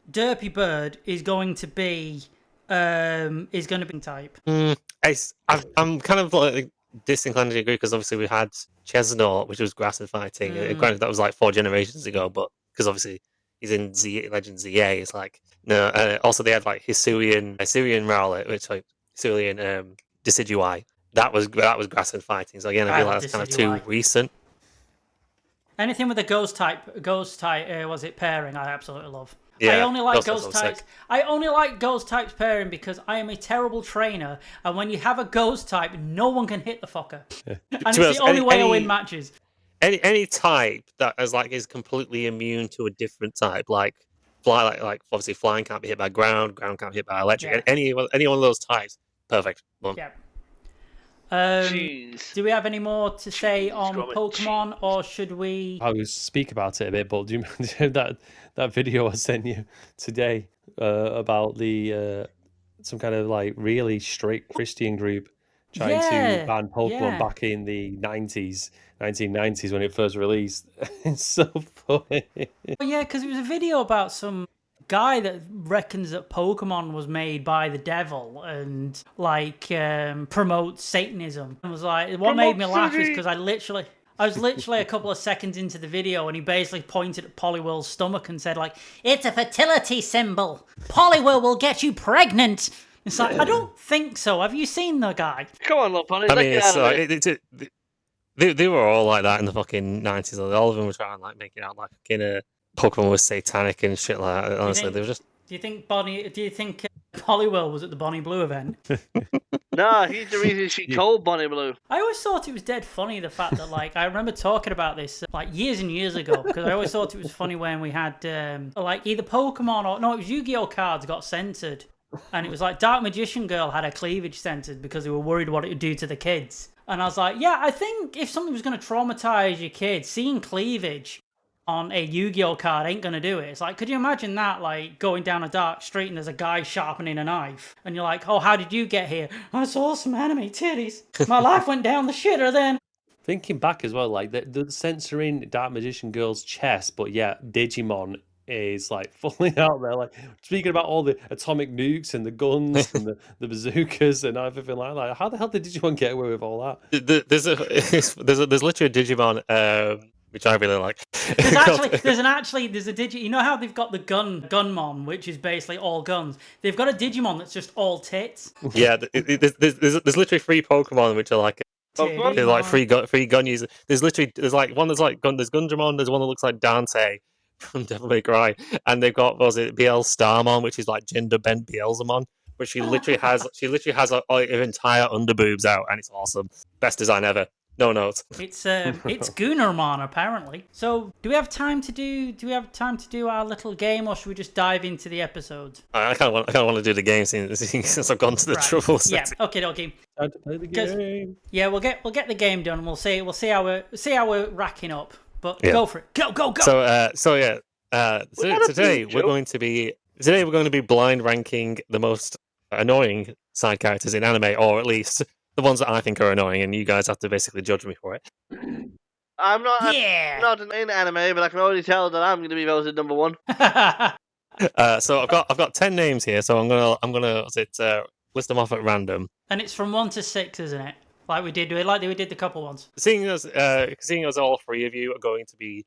Derpy Bird is going to be type. I'm kind of like disinclined to agree, because obviously we had Chesnaught, which was grass and fighting. Granted, that was like 4 generations ago, but because obviously he's in Legend ZA, it's like no. Also, they had like Hisuian Rowlet, which like Hisuian Decidueye. That was grass and fighting. So again, I feel like that's kind of too recent. Anything with a ghost type, was it pairing? I absolutely love. Yeah, I only like ghost ghost types. types. I only like ghost types pairing because I am a terrible trainer, and when you have a ghost type, no one can hit the fucker, and it's the only way I win matches. Any type that is completely immune to a different type, like fly, like obviously flying can't be hit by ground can't be hit by electric. Yeah. Any one of those types, perfect. Boom. Yeah. Jeez. Do we have any more to say on Gromit, Pokemon, or should we? I will speak about it a bit, but do you remember that video I sent you today about the some kind of like really strict Christian group trying to ban Pokemon yeah. back in the 1990s when it first released. It's so funny. Well, yeah, because it was a video about some guy that reckons that Pokemon was made by the devil and like promotes Satanism. And was like, what made me laugh is because I was literally a couple of seconds into the video and he basically pointed at Poliwhirl's stomach and said like, it's a fertility symbol. Poliwhirl will get you pregnant. It's like, I don't think so. Have you seen the guy? Come on, little pony. I mean, they were all like that in the fucking 90s. All of them were trying like making out like Pokemon was satanic and shit like that. Honestly, they were just. Do you think Poliwhirl was at the Bonnie Blue event? No, he's the reason she called Bonnie Blue. I always thought it was dead funny, the fact that, like, I remember talking about this, like, years and years ago, because I always thought it was funny when we had, like, either Pokemon or, no, it was Yu-Gi-Oh! Cards got censored, and it was like Dark Magician Girl had her cleavage censored because they were worried what it would do to the kids. And I was like, yeah, I think if something was going to traumatize your kids, seeing cleavage on a Yu-Gi-Oh! Card ain't gonna do it. It's like, could you imagine that, like, going down a dark street and there's a guy sharpening a knife, and you're like, oh, how did you get here? I saw some anime titties. My life went down the shitter then. Thinking back as well, like the censoring Dark Magician Girl's chest, but yeah, Digimon is like fully out there. Like speaking about all the atomic nukes and the guns and the bazookas and everything like that. How the hell did Digimon get away with all that? There's literally a Digimon. Which I really like. There's a Digi. You know how they've got the Gunmon, which is basically all guns. They've got a Digimon that's just all tits. Yeah, there's literally 3 Pokemon which are like they're like free gun users. There's like one that's like there's Gundramon. There's one that looks like Dante from Devil May Cry, and they've got BL Starmon, which is like gender bent Beelzemon. But she literally has her entire underboobs out, and it's awesome. Best design ever. No notes. It's Gunarmon apparently. So do we have time to do our little game, or should we just dive into the episodes? I kind of want to do the game since I've gone to the trouble. Yeah. Okay. Time to play the game. Yeah, we'll get the game done. And we'll see how we're racking up. But go for it. Go. So today we're going to be blind ranking the most annoying side characters in anime, or at least the ones that I think are annoying, and you guys have to basically judge me for it. I'm not in anime, but I can already tell that I'm going to be voted number 1. So I've got 10 names here, so I'm gonna list them off at random. And it's from 1 to 6, isn't it? Like we did the couple ones. Seeing as all 3 of you are going to be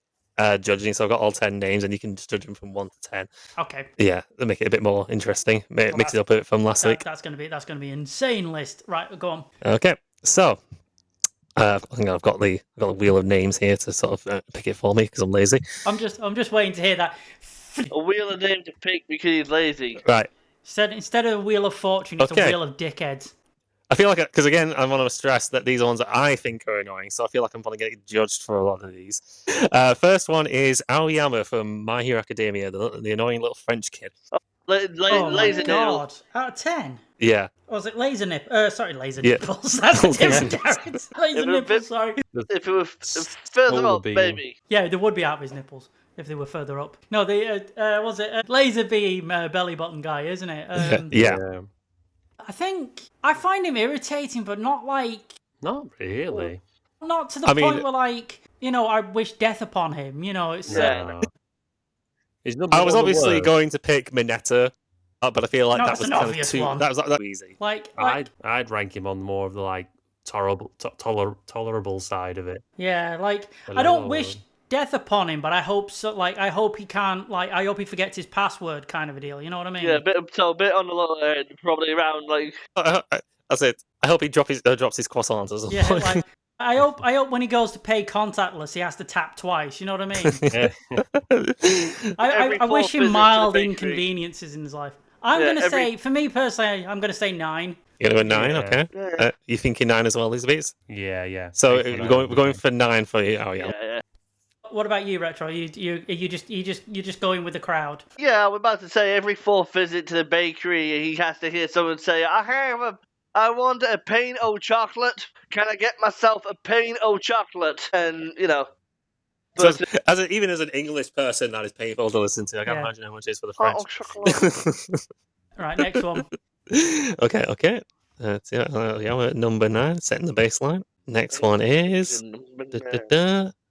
judging, so I've got all 10 names, and you can just judge them from 1 to 10. Okay. Yeah, that'll make it a bit more interesting. Mix it up a bit from last week. That's gonna be an insane list. Right, go on. Okay, so I think I've got the wheel of names here to sort of pick it for me because I'm lazy. I'm just waiting to hear that. A wheel of name to pick because he's lazy. Right. Instead of a wheel of fortune, it's a wheel of dickheads. I feel like, because again, I want to stress that these are ones that I think are annoying, so I feel like I'm going to get judged for a lot of these. First one is Aoyama from My Hero Academia, the annoying little French kid. Laser God. Out of 10? Yeah. Or was it laser nip? Sorry, laser nipples. That's a different character. Laser nipples, sorry. If it was further up, maybe. Yeah, there would be out of his nipples if they were further up. No, was it laser beam belly button guy, isn't it? Yeah. I find him irritating, but not like... Not really. Not to the point where, like, I wish death upon him. It's... I was obviously going to pick Mineta, but I feel like that was kind of too... One. That was easy. I'd rank him on more of the, like, tolerable side of it. Yeah, like, I don't wish death upon him, but I hope so. Like, I hope he can't. Like, I hope he forgets his password, kind of a deal. You know what I mean? Yeah, a bit on the lower end, probably around like. That's it. I hope he drops his croissants or something. Yeah, like I hope when he goes to pay contactless, he has to tap twice. You know what I mean? I wish him mild inconveniences in his life. I'm gonna say, for me personally, I'm gonna say 9. You're gonna go 9, okay? Yeah. You thinking 9 as well, Elizabeth? Yeah. So we're going for 9 for you. Oh yeah. What about you, Retro? You just going with the crowd? Yeah, I was about to say every 4th visit to the bakery, he has to hear someone say, I want a pain o' chocolate. Can I get myself a pain o' chocolate? And But, so even as an English person, that is painful to listen to. I can't imagine how much it is for the French. Oh, chocolate. All right, next one. Okay. we're at number 9, setting the baseline. Next one is.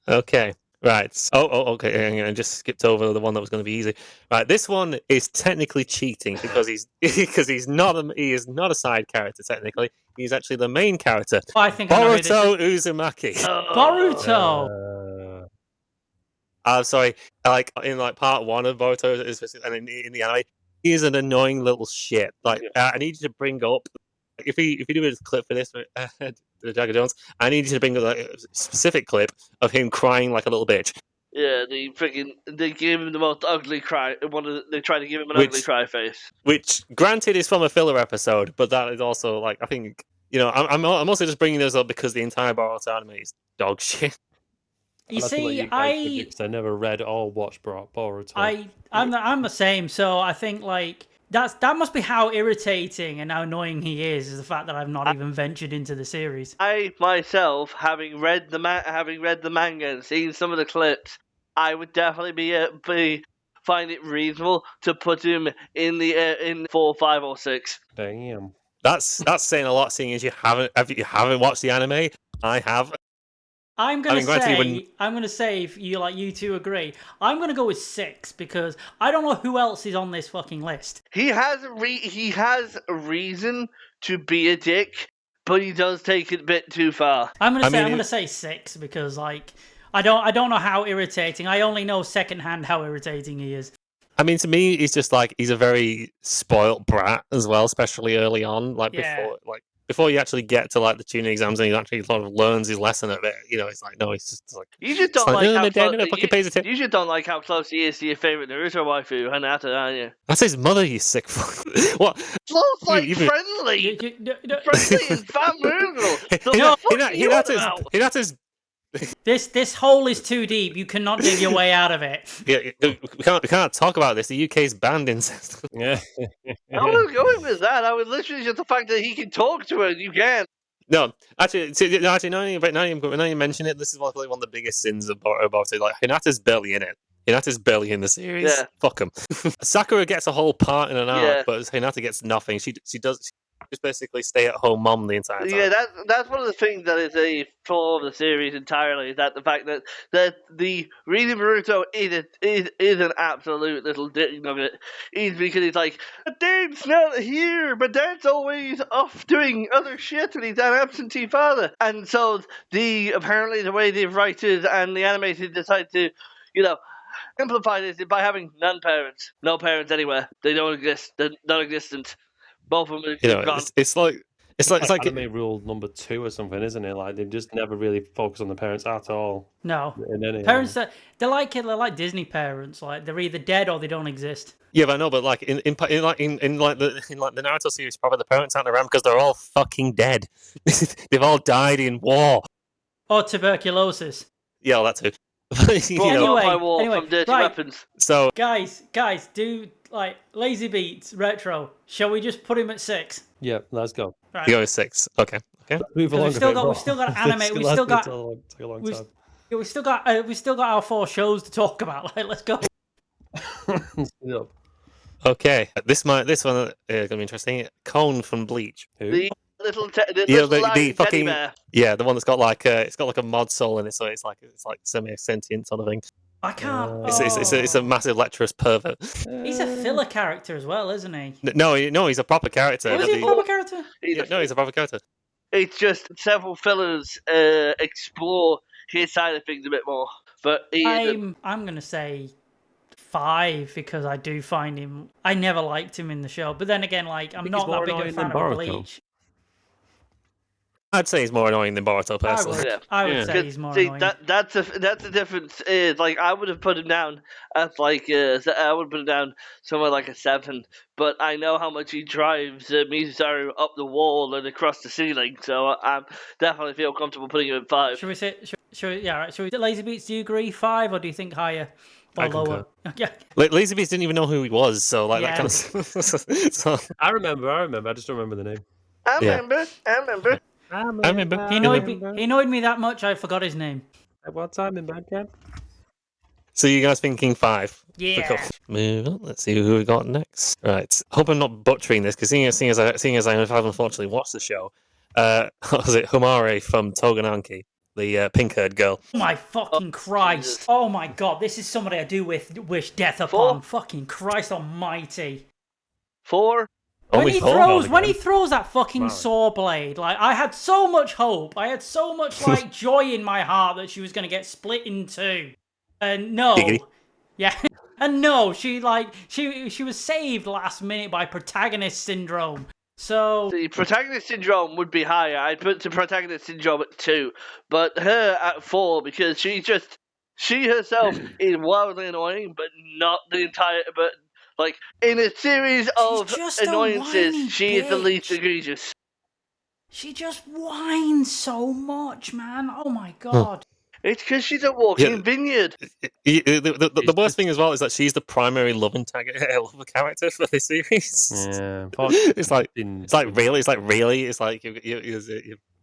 Okay. Right. Okay. Hang on, I just skipped over the one that was going to be easy. Right. This one is technically cheating because he is not a side character technically. He's actually the main character. I think I know who this is. Boruto Uzumaki. Boruto. I'm sorry. Like in part 1 of Boruto, and in the anime, he is an annoying little shit. Like I need you to bring up if you do a clip for this. The Jagger Jones, I need you to bring a specific clip of him crying like a little bitch. Yeah, they gave him the most ugly cry. They tried to give him an ugly cry face. Which, granted, is from a filler episode, but that is also like I think I'm also just bringing those up because the entire Boruto anime is dog shit. You see, I never read or watched Boruto. I'm the same. So I think like. That must be how irritating and how annoying he is the fact that I've not even ventured into the series. I myself, having read the manga and seen some of the clips, I would definitely find it reasonable to put him in 4, 5, or 6. Damn, that's saying a lot. Seeing as you haven't watched the anime, I have. I'm gonna say if you two agree, I'm gonna go with 6 because I don't know who else is on this fucking list. He has a reason to be a dick, but he does take it a bit too far. I'm gonna say 6 because like I don't know how irritating. I only know secondhand how irritating he is. I mean, to me, he's just like he's a very spoilt brat as well, especially early on, before you actually get to like the tuning exams and he actually sort of learns his lesson a bit. It's like no, he's just like you just don't like how close he is to your favorite Naruto waifu, Hinata, are you? That's his mother. You sick fuck. What? Close like friendly, friendly and familial. Hinata's. This hole is too deep. You cannot dig your way out of it. Yeah, we can't talk about this. The UK's banned incest. Yeah. I was going with that. I was literally just the fact that he can talk to her. You can. No, actually, now you mention it, this is probably one of the biggest sins about it. Like Hinata's barely in it. Hinata's barely in the series. Yeah. Fuck him. Sakura gets a whole part in an arc, but Hinata gets nothing. She just basically stay-at-home mom the entire time. Yeah, that's one of the things that is a flaw of the series entirely. Is that the fact that the reading Naruto is an absolute little dick nugget. Is because he's like, but Dad's not here, but Dad's always off doing other shit, and he's an absentee father. And so apparently the way they've written and the animators decide to, amplify this by having no parents anywhere. They don't exist. They're non-existent. Both of them are gone. It's like anime rule number 2 or something, isn't it? Like they just never really focus on the parents at all. No, parents they're like Disney parents. Like they're either dead or they don't exist. Yeah, but I know. But like in the Naruto series, probably the parents aren't around because they're all fucking dead. They've all died in war or tuberculosis. Yeah, well, that too. Anyway, from dirty weapons. So guys, do like Lazy Beats retro. Shall we just put him at 6? Yeah, let's go. Right. You go with 6. Okay. We've still got anime. We've still got our 4 shows to talk about. Like, let's go. Okay, this one is gonna be interesting. Cone from Bleach. Who? The little the fucking bear. Yeah, the one that's got like it's got like a mod soul in it, so it's like semi-sentient sort of thing. I can't. It's a massive lecherous pervert. He's a filler character as well, isn't he? No, he's a proper character. Is he a proper character? He's a proper character. It's just several fillers explore his side of things a bit more. But I'm gonna say 5 because I do find him. I never liked him in the show, but then again, like I'm not that big a fan of Bleach. I'd say he's more annoying than Boruto personally. I would say he's more annoying. That's the difference. Is like I would have put him down as I would put him down somewhere like a 7. But I know how much he drives Mizusaru up the wall and across the ceiling, so I definitely feel comfortable putting him at 5. Should we say? Lazy Beats, do you agree 5 or do you think higher or lower? Yeah. Lazy Beats didn't even know who he was, so like that kind of. So. I remember. I just don't remember the name. I remember. He annoyed me that much. I forgot his name. At what time in bad camp? So you guys thinking 5? Yeah. Move on. Let's see who we got next. Right. Hope I'm not butchering this because seeing as I have unfortunately watched the show, was it Humare from Togananki, the pink-haired girl? Oh my fucking Christ! Jesus. Oh my God, this is somebody I do wish death upon. Fucking Christ Almighty! 4. When he Only throws, that fucking Wow. saw blade, like I had so much hope, I had so much like joy in my heart that she was gonna get split in two, and no, Giggity. yeah, and no, she was saved last minute by protagonist syndrome. So The protagonist syndrome would be higher. I'd put the protagonist syndrome at 2, but her at 4 because she herself is wildly annoying, but not the entire. But like in a series of just a annoyances, whiny she is the least bitch. egregious. she just whines so much, man. Oh my God. It's because she's a walking vineyard. The worst thing as well is that she's the primary love character for this series. Yeah, It's like really.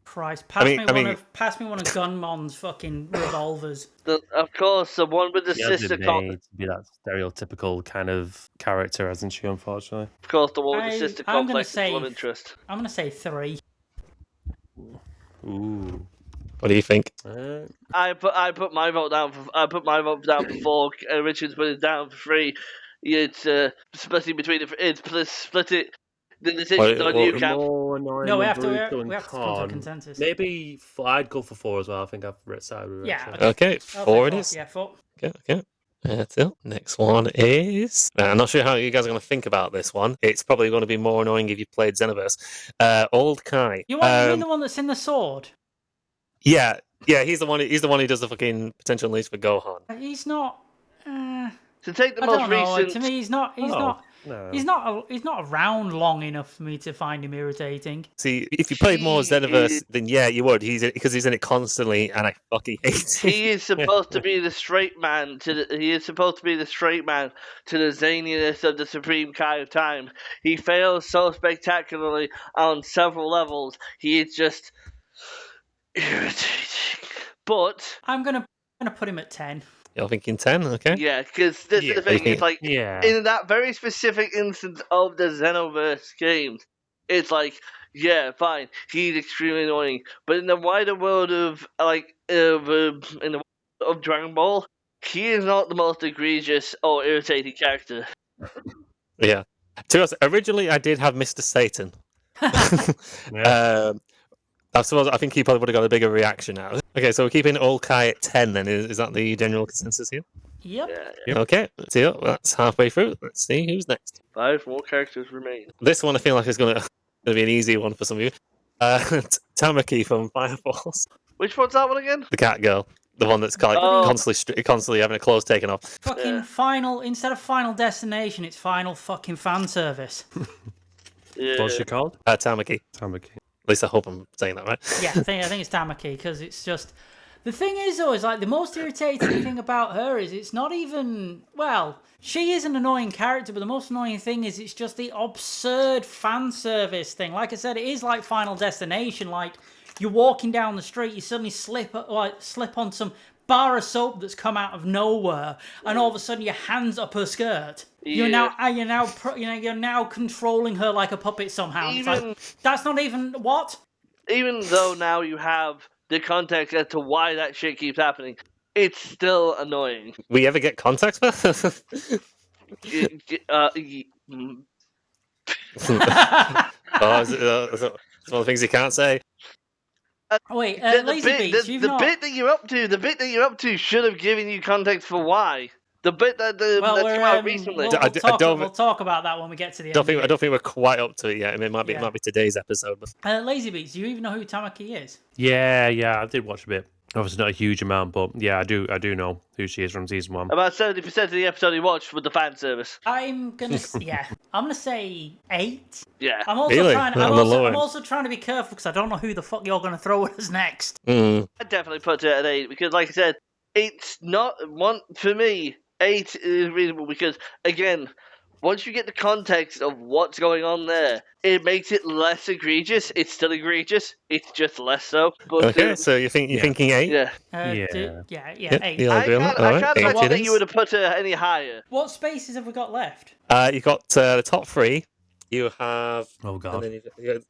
Christ, I pass mean- pass me one of Gunmon's fucking revolvers. Of course, the one with the she has sister. been made to be that stereotypical kind of character, hasn't she? Unfortunately. Of course, the one with the sister I'm gonna complex say- and love interest. I'm gonna say 3. Ooh. What do you think? I put my vote down for 4. Richard's put it down for 3. It's splitting between split it. The decision's on you, Cam. No, we have to come to a consensus. Maybe I'd go for 4 as well. I think I've sided with Yeah, Richard. Okay, I'll 4 say it is. Yeah, 4. Okay. That's it. Next one is. I'm not sure how you guys are going to think about this one. It's probably going to be more annoying if you played Xenoverse. Old Kai. You mean the one that's in the sword? Yeah, he's the one. He's the one who does the fucking potential unleash for Gohan. He's not. To take the I most don't know. recent. To me, he's not. No. He's not around long enough for me to find him irritating. See, if you played more Xenoverse, then yeah, you would. Because he's in it constantly, and I fucking hate him. He is supposed to be the straight man to the. He is supposed to be the straight man to the zaniness of the Supreme Kai of Time. He fails so spectacularly on several levels. He is just irritating. But I'm gonna put him at 10. You're thinking 10, okay? yeah, because this is the thing. It's like Yeah. in that very specific instance of the Xenoverse games, it's like, yeah, fine, he's extremely annoying. But in the wider world of of Dragon Ball, he is not the most egregious or irritating character. Yeah. To us, originally I did have Mr. Satan. Yeah. I suppose I think he probably would have got a bigger reaction out. Okay, so we're keeping Old Kai at 10 then. Is that the general consensus here? Yep. Yeah, Yep. Okay, so that's halfway through. Let's see who's next. 5 more characters remain. This one I feel like is going to be an easy one for some of you. Tamaki from Fire Force. Which one's that one again? The cat girl. The one that's kind of Oh. constantly having her clothes taken off. Fucking Yeah. final. Instead of Final Destination, it's Final fucking fan service. Yeah. What's she called? Tamaki. Tamaki. At least I hope I'm saying that right. Yeah, I think it's Tamaki because it's just. The thing is, though, is like the most irritating thing about her is it's not even. Well, she is an annoying character, but the most annoying thing is it's just the absurd fan service thing. Like I said, it is like Final Destination. Like you're walking down the street, you suddenly slip on some bar of soap that's come out of nowhere, and all of a sudden your hands up her skirt. You're now controlling her like a puppet somehow. It's like, that's not even what. Even though now you have the context as to why that shit keeps happening, it's still annoying. We ever get context for? It's one of the things you can't say. Wait, the Lazy Beats, you've not. bit that you're up to should have given you context for why. The bit that came out recently. We'll talk about that when we get to the I don't end. think we're quite up to it yet. I mean, it might be today's episode. But... Lazy Beats, do you even know who Tamaki is? Yeah, I did watch a bit. Obviously not a huge amount, but yeah, I do know who she is from season 1. About 70% of the episode you watched with the fan service. I'm gonna say 8. Yeah. I'm also Really? trying. On the low I'm end. also trying to be careful because I don't know who the fuck you're gonna throw at us next. I'd definitely put it at 8 because, like I said, it's not one for me. 8 is reasonable because, again, once you get the context of what's going on there, it makes it less egregious. It's still egregious. It's just less so. But Okay, so you're thinking 8? yeah. Yeah, Yeah, 8. you'll agree on that. All I right, can't 8 imagine it that you is. would have put her any higher. What spaces have we got left? You got the top 3. You have. Oh And god. then you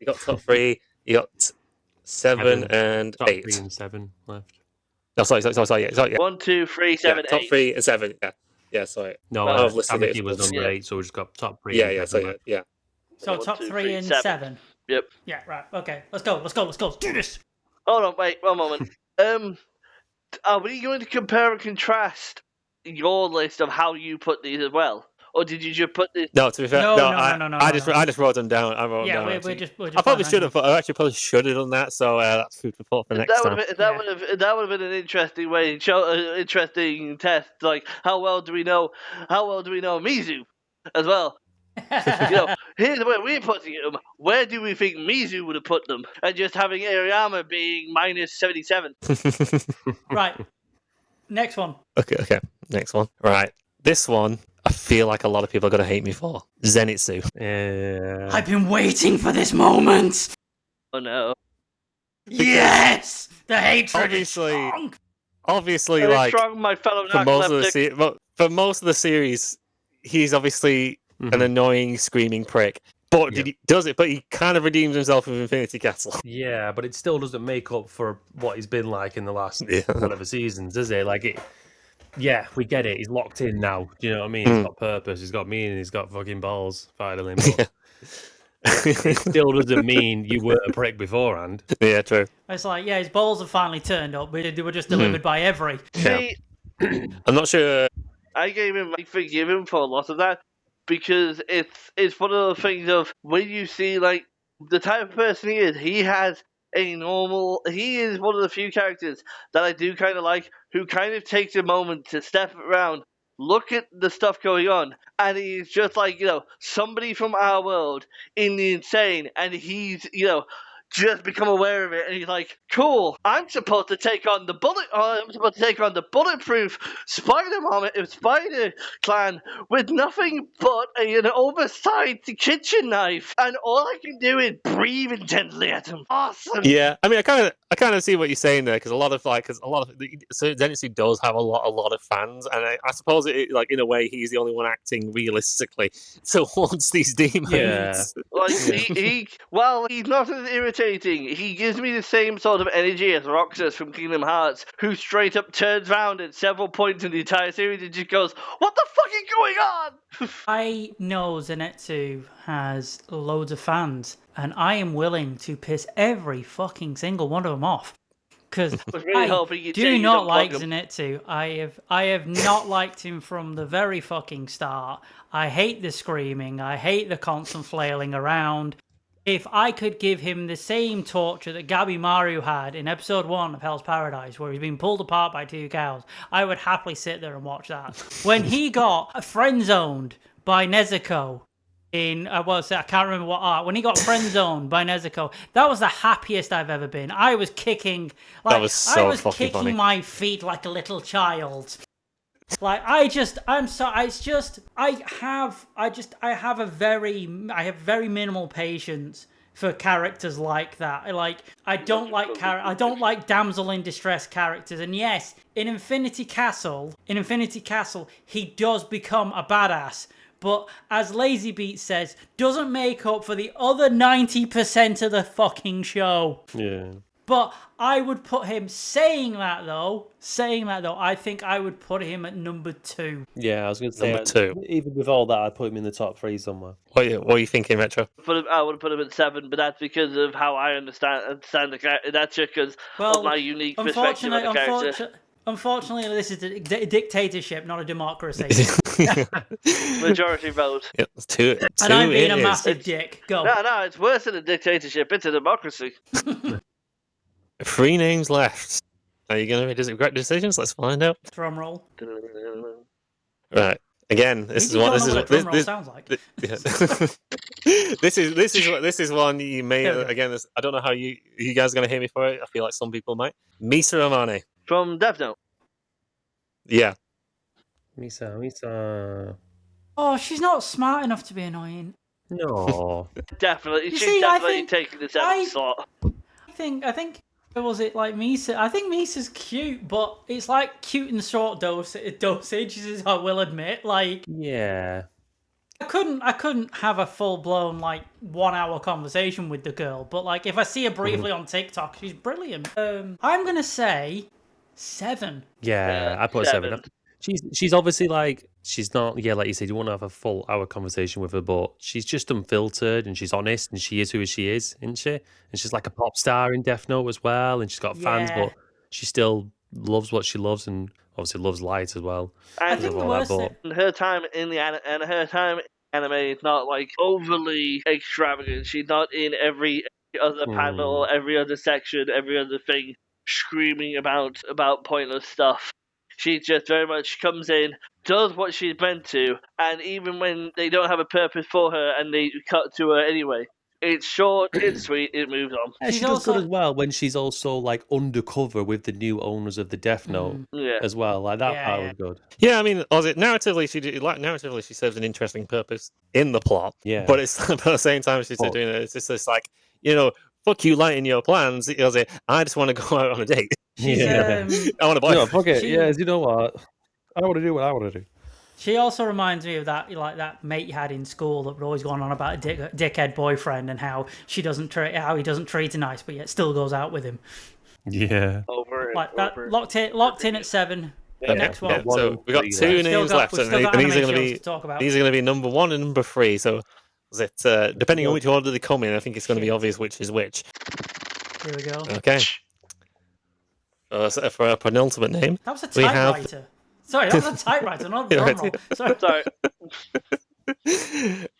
got top 3. You got 7 and Top 8. 3 and 7 left. No, sorry. Yeah. 1, 2, 3, 7, top 8. 3 and 7. Yeah, sorry. No, I've listed it. Amity was number 8, so we just got top 3 Yeah, and yeah, 7 so left. yeah. So 1, top 2, 3 3, and 7. 7. Yep. Yeah, right. Okay, let's go. Let's do this. Hold on, wait, one moment. Are we going to compare and contrast your list of how you put these as well? Or did you just put this? No, to be fair, No, I just wrote them down. I wrote them down. We're Actually. just. I probably should have. I actually probably should have done that. So that's food for thought for next time. That would have been an interesting way, interesting test. Like how well do we know Mizu as well? Here's where we're putting them. Where do we think Mizu would have put them? And just having Aoyama being minus 77. Right. Next one. Okay. Next one. Right. This one, I feel like a lot of people are going to hate me for. Zenitsu. Yeah. I've been waiting for this moment. Oh no. Yes! The hatred Obviously- is strong. Obviously, Very like, strong, my fellow for most of narcoleptic. for most of the series, he's obviously an annoying, screaming prick. But But he kind of redeems himself with Infinity Castle. Yeah, but it still doesn't make up for what he's been like in the last Yeah. whatever seasons, does it? Like, yeah, we get it. He's locked in now. Do you know what I mean? He's got purpose. He's got meaning. He's got fucking balls, finally. But it still doesn't mean you were a prick beforehand. Yeah, true. It's like, yeah, his balls have finally turned up, but they were just delivered by Every. See, I'm not sure. I forgive him for a lot of that because it's one of the things of when you see like the type of person he is. He is one of the few characters that I do kind of like who kind of takes a moment to step around, look at the stuff going on, and he's just like, somebody from our world in the insane, and he's, just become aware of it, and he's like, cool, I'm supposed to take on the bulletproof Spider Clan with nothing but an oversized kitchen knife, and all I can do is breathe intensely at him. Awesome. Yeah, I mean, I kind of see what you're saying there, because a lot of Zenitsu does have a lot of fans, and I suppose like in a way he's the only one acting realistically towards these demons. Yeah. Like while he's not as irritating, he gives me the same sort of energy as Roxas from Kingdom Hearts, who straight up turns around at several points in the entire series and just goes, "What the fuck is going on?" I know Zenitsu has loads of fans, and I am willing to piss every fucking single one of them off. Because I do not like Zenitsu. I have not liked him from the very fucking start. I hate the screaming. I hate the constant flailing around. If I could give him the same torture that Gabi Maru had in episode 1 of Hell's Paradise, where he's being pulled apart by 2 cows, I would happily sit there and watch that. When he got friend-zoned by Nezuko in, I can't remember what art, when he got friend-zoned by Nezuko, that was the happiest I've ever been. I was kicking, like, that was so I was fucking kicking funny. my feet like a little child. Like, I have very minimal patience for characters like that. Like, I don't like damsel in distress characters. And yes, in Infinity Castle, he does become a badass. But as Lazy Beat says, doesn't make up for the other 90% of the fucking show. Yeah. But I would put him, saying that though, I think I would put him at number 2. Yeah, I was going to say Number 2. Even with all that, I'd put him in the top 3 somewhere. What are you thinking, Metro? I would put him at 7, but that's because of how I understand the character. That's just because of my unique perspective on the character. Unfortunately, this is a dictatorship, not a democracy. Majority vote. Yeah, 2. And I'm being a is. massive dick. Go. No, it's worse than a dictatorship. It's a democracy. 3 names left. Are you going to make regret decisions? Let's find out. Drum roll. Right. Again, this is what drum roll sounds like. This is one you may again. I don't know how you guys are going to hear me for it. I feel like some people might. Misa Amane. From Death Note. Yeah. Misa. Oh, she's not smart enough to be annoying. No. Definitely, You she's see, I definitely think- taking the I- 7th slot. I think was it like Misa? I think Misa's cute, but it's like cute in short dosages. I will admit. Like Yeah. I couldn't have a full blown like 1 hour conversation with the girl, but like if I see her briefly on TikTok, she's brilliant. I'm gonna say 7. Yeah, I put a 7. 7. She's obviously like she's not like you said, you want to have a full hour conversation with her, but she's just unfiltered and she's honest and she is who she is, isn't she? And she's like a pop star in Death Note as well, and she's got fans, Yeah. but she still loves what she loves and obviously loves light as well. I And think the all that, worst but- thing. her time in the anime is not like overly extravagant. She's not in every other panel, every other section, every other thing, screaming about pointless stuff. She just very much comes in, does what she's meant to, and even when they don't have a purpose for her and they cut to her anyway, it's short, it's sweet, it moves on. Yeah, She's she does good also- as well when she's also like undercover with the new owners of the Death Note Yeah. as well. Like that Yeah, part yeah. was good. Yeah, I mean, narratively she serves an interesting purpose in the plot. Yeah. But it's but at the same time she's But- doing it. It's just this like, fuck you, lighting your plans. I just want to go out on a date. She's Yeah. I want to buy. No, fuck it. She- Yeah, you know what? I want to do what I want to do. She also reminds me of that mate you had in school that were always going on about a dickhead boyfriend and how he doesn't treat her nice, but yet still goes out with him. Yeah. Over and Like that, over. locked in at 7. Yeah. Next one. Yeah. So we got 2 We've still names got- left, we've and still got these are anime going to shows be to talk about. these are going to be number 1 and number 3. So is it depending on which order they come in? I think it's going to be obvious which is which. Here we go. Okay. So for our penultimate name, That was a we have- typewriter. Sorry, that was a typewriter, not a Yeah, drum right. roll. Sorry. Sorry.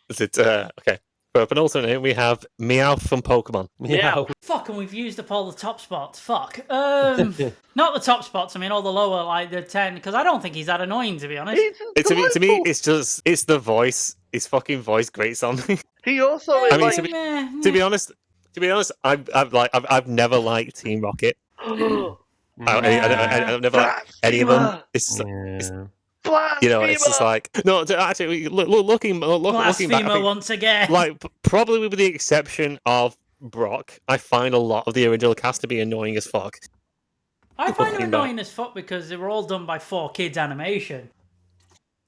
is it okay? For our penultimate name, we have Meowth from Pokemon. Yeah. Fuck, and we've used up all the top spots. Fuck. Not the top spots. I mean, all the lower, like the 10, because I don't think he's that annoying, to be honest. To me, it's the voice. His fucking voice grates on me. He also I is mean, like. to be honest, I've never liked Team Rocket. I've never liked any of them. It's just like no. Actually, looking back, I Blasphemer think, once again. like probably with the exception of Brock, I find a lot of the original cast to be annoying as fuck. I find him fucking annoying as fuck because they were all done by 4Kids animation.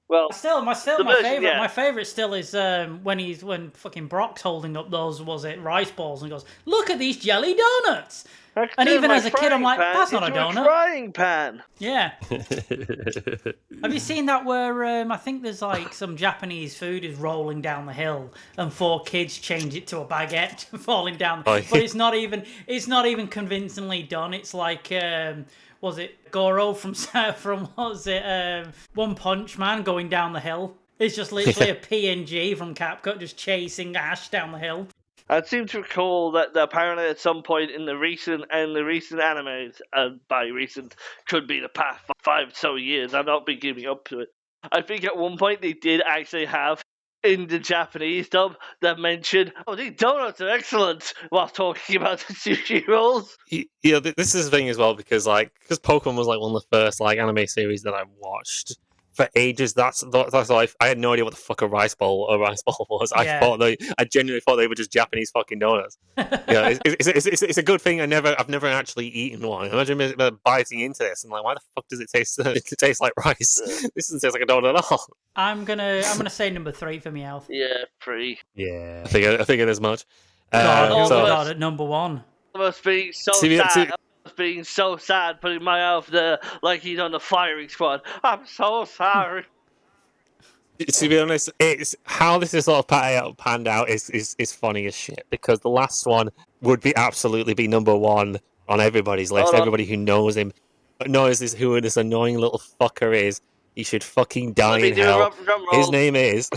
Well, My version, favorite. yeah. My favorite still is when fucking Brock's holding up those rice balls and goes, "Look at these jelly donuts." I And turned even my as a kid, I'm frying like, pan that's not a into donut. frying pan. Yeah. Have you seen that where I think there's like some Japanese food is rolling down the hill and 4 kids change it to a baguette falling down, Oh, but it's not even convincingly done. It's like was it Goro from One Punch Man going down the hill? It's just literally a PNG from Capcom just chasing Ash down the hill. I seem to recall that apparently at some point in the recent animes, and by recent could be the past 5 so years, I've not been giving up to it. I think at one point they did actually have in the Japanese dub that mentioned, "Oh, these donuts are excellent," while talking about the sushi rolls. Yeah, this is the thing as well because Pokemon was like one of the first like anime series that I watched for ages. That's why I had no idea what the fuck a rice ball was. Yeah. I genuinely thought they were just Japanese fucking donuts. Yeah, it's a good thing I've never actually eaten one. Imagine me biting into this and like, why the fuck does it taste? It tastes like rice. This doesn't taste like a donut at all. I'm gonna say number 3 for Meowth. Yeah, free. Yeah. I figured as much. God, oh So- my god, at number 1. I must be so See, sad. I must being so sad putting my elf there like he's on the firing squad. I'm so sorry. To be honest, it's how this is sort of panned out is funny as shit because the last one would absolutely be number 1 on everybody's list. Hold on. Everybody who knows him knows who this annoying little fucker is. He should fucking die Let me in do a hell. drum roll. His name is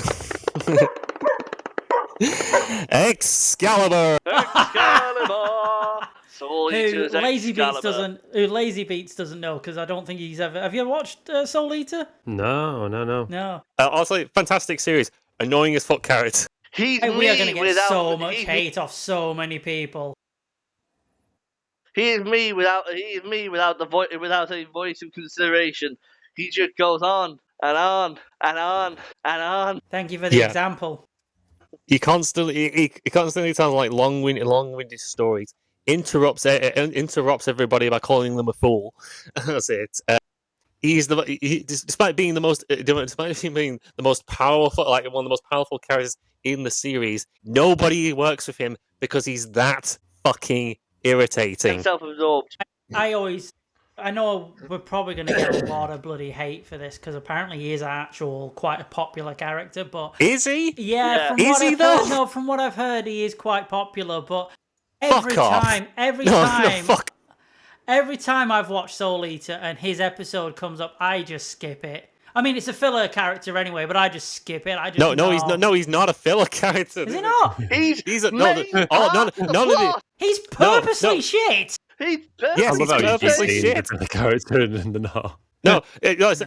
Excalibur. Excalibur. Soul Who Eater's Excalibur. Lazy Beats doesn't know because I don't think he's ever. Have you ever watched Soul Eater? No. No. Also, fantastic series. Annoying as fuck character. He's Hey, we are going to me get without so much he- hate off so many people. He is me without the voice, without a voice of consideration. He just goes on and on and on and on. Thank you for the Yeah. example. He constantly tells like long-winded stories. Interrupts everybody by calling them a fool. That's it. Despite being despite being the most powerful, like one of the most powerful characters in the series, nobody works with him because he's that fucking irritating. And self-absorbed. I know we're probably going to get a lot of bloody hate for this because apparently he is quite a popular character, but Is he? yeah, from Is what he I've though? heard, no, from what I've heard, he is quite popular. But Fuck off. every time I've watched Soul Eater and his episode comes up, I just skip it. I mean, it's a filler character anyway, but I just skip it. He's not a filler character. Is he not? He's purposely shit. He's Yes, I he's love how you purposely see shit. the character and the no. No,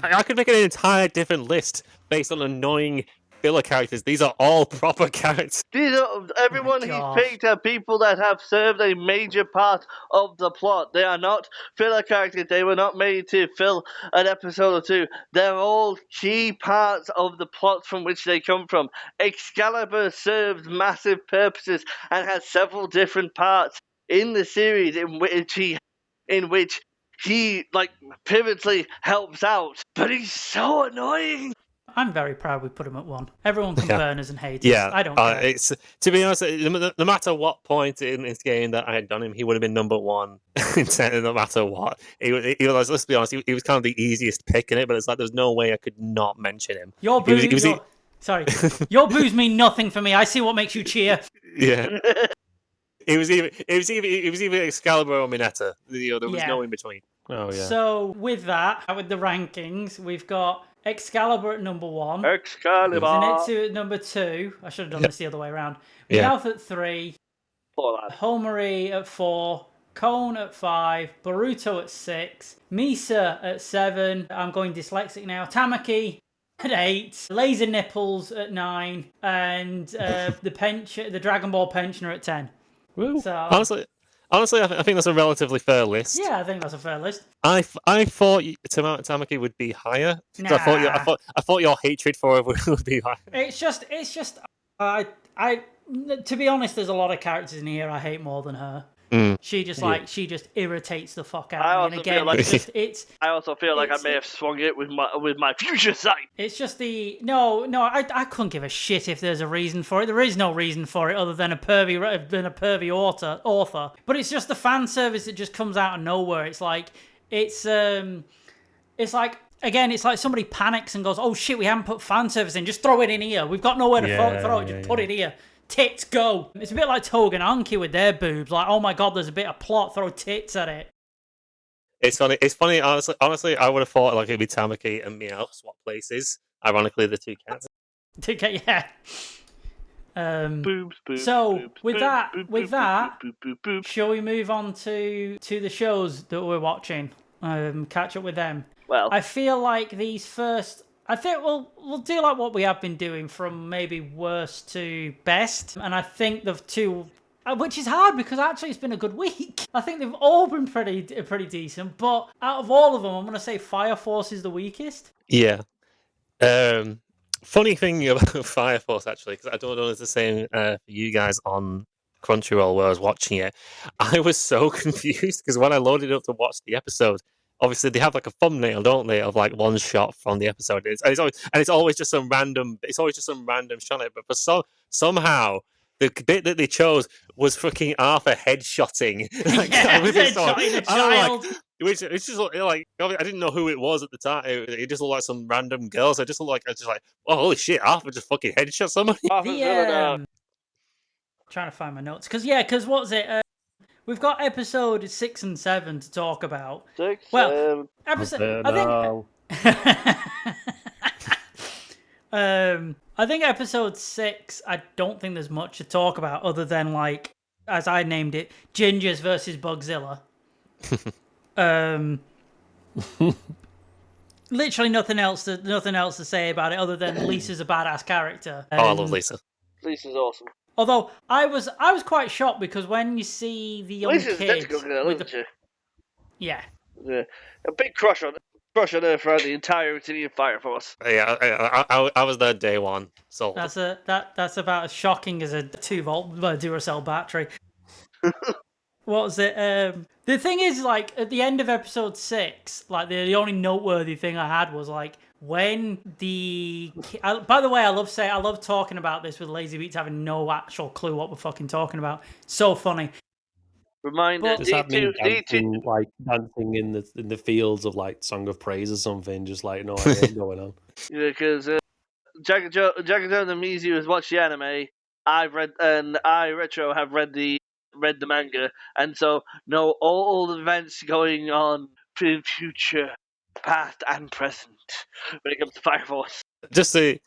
I could make an entire different list based on annoying filler characters. These are all proper characters. Everyone he's picked are people that have served a major part of the plot. They are not filler characters. They were not made to fill an episode or two. They're all key parts of the plot from which they come from. Excalibur serves massive purposes and has several different parts in the series in which he like pivotally helps out. But he's so annoying. I'm very proud we put him at 1. Everyone can burn us and hate us. Yeah, I don't care. It's to be honest, no matter what point in this game that I had done him, he would have been number 1. No matter what, he was. Let's be honest, he was kind of the easiest pick in it. But it's like there's no way I could not mention him. Your boos mean nothing for me. I see what makes you cheer. Yeah. It was either Excalibur or Mineta. There was no in between. Oh yeah. So with that, with the rankings, we've got Excalibur at number 1. Excalibur. Zenitsu at number 2. I should have done this the other way around. Meowth at 3. Homari at 4. Cone at 5. Boruto at 6. Misa at 7. I'm going dyslexic now. Tamaki at 8. Laser Nipples at 9. And the Dragon Ball Pensioner at 10. Woo. So, honestly, I think that's a relatively fair list. Yeah, I think that's a fair list. I thought Tamaki would be higher. Nah. I thought your hatred for her would be higher. It's just. To be honest, there's a lot of characters in here I hate more than her. She just irritates the fuck out of me. And again, I also feel like I may have swung it with my future sight. It's just I couldn't give a shit if there's a reason for it. There is no reason for it other than a pervy author. But it's just the fan service that just comes out of nowhere. It's like again, it's like somebody panics and goes, "Oh shit, we haven't put fan service in. Just throw it in here. We've got nowhere to throw it. Just put it here." Tits go. It's a bit like Togen Anki with their boobs. Like, oh my god, there's a bit of plot. Throw tits at it. It's funny. Honestly, I would have thought like it'd be Tamaki and Meowth swap places. Ironically, the two cats. Yeah. So with that, shall we move on to the shows that we're watching? Catch up with them. Well, I feel like these first. I think we'll do like what we have been doing from maybe worst to best, and I think the two, which is hard because actually it's been a good week. I think they've all been pretty decent, but out of all of them, I'm going to say Fire Force is the weakest. Yeah. Funny thing about Fire Force actually, because I don't know if it's the same for you guys on Crunchyroll where I was watching it. I was so confused because when I loaded up to watch the episode. Obviously, they have like a thumbnail, don't they, of like one shot from the episode. It's always just some random. It's always just some random shot. But for somehow, the bit that they chose was fucking Arthur headshotting. Headshotting a child. Which it's just like I didn't know who it was at the time. It just looked like some random girl. So I just looked like oh holy shit, Arthur just fucking headshot somebody. Trying to find my notes because what was it? We've got episode 6 and 7 to talk about. Episode. I think episode 6. I don't think there's much to talk about other than like, as I named it, Gingers versus Bugzilla. Literally nothing else to say about it other than Lisa's a badass character. I love Lisa. Lisa's awesome. Although I was quite shocked because when you see the young Lisa's kid, girl, isn't she? Yeah, a big crush on her. Crushing her throughout the entirety of Fire Force. Yeah, I was there day one. So That's about as shocking as a 2-volt Duracell battery. What was it? The thing is, like, at the end of episode 6, like, the only noteworthy thing I had was, like, when by the way, I love talking about this with Lazy Beats having no actual clue what we're fucking talking about. So funny. Reminder, Does that mean D2, dancing, like dancing in the fields of like Song of Praise or something? Just like no idea what's going on. Yeah, because Jack and Jones and Mizu has watched the anime. I Retro have read the manga, and so know all the events going on in future, past and present when it comes to Fire Force. just to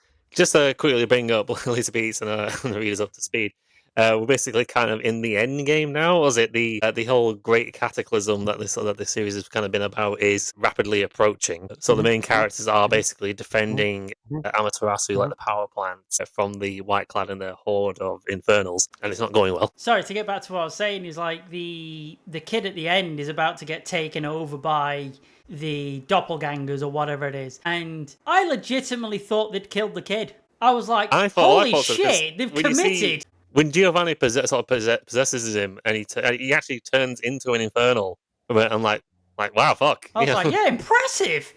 quickly bring up Lazy Beats and the readers up to speed. We're basically kind of in the end game now. Was it the whole great cataclysm that this series has kind of been about is rapidly approaching? So the main characters are basically defending Amaterasu, like the power plant, from the White Clad and their horde of infernals, and it's not going well. Sorry, to get back to what I was saying, is like the kid at the end is about to get taken over by the doppelgangers or whatever it is, and I legitimately thought they'd killed the kid. I was like, holy shit, they've committed. When Giovanni possesses him, and he actually turns into an infernal, and I'm like wow, fuck. I was like, yeah, impressive.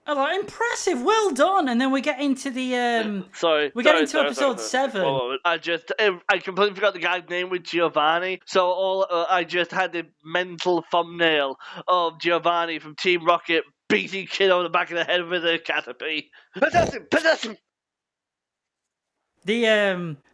I was like, impressive, well done. And then we get into the episode 7. Oh, I completely forgot the guy's name with Giovanni. So I just had the mental thumbnail of Giovanni from Team Rocket beating kid on the back of the head with a caterpie. Possess him.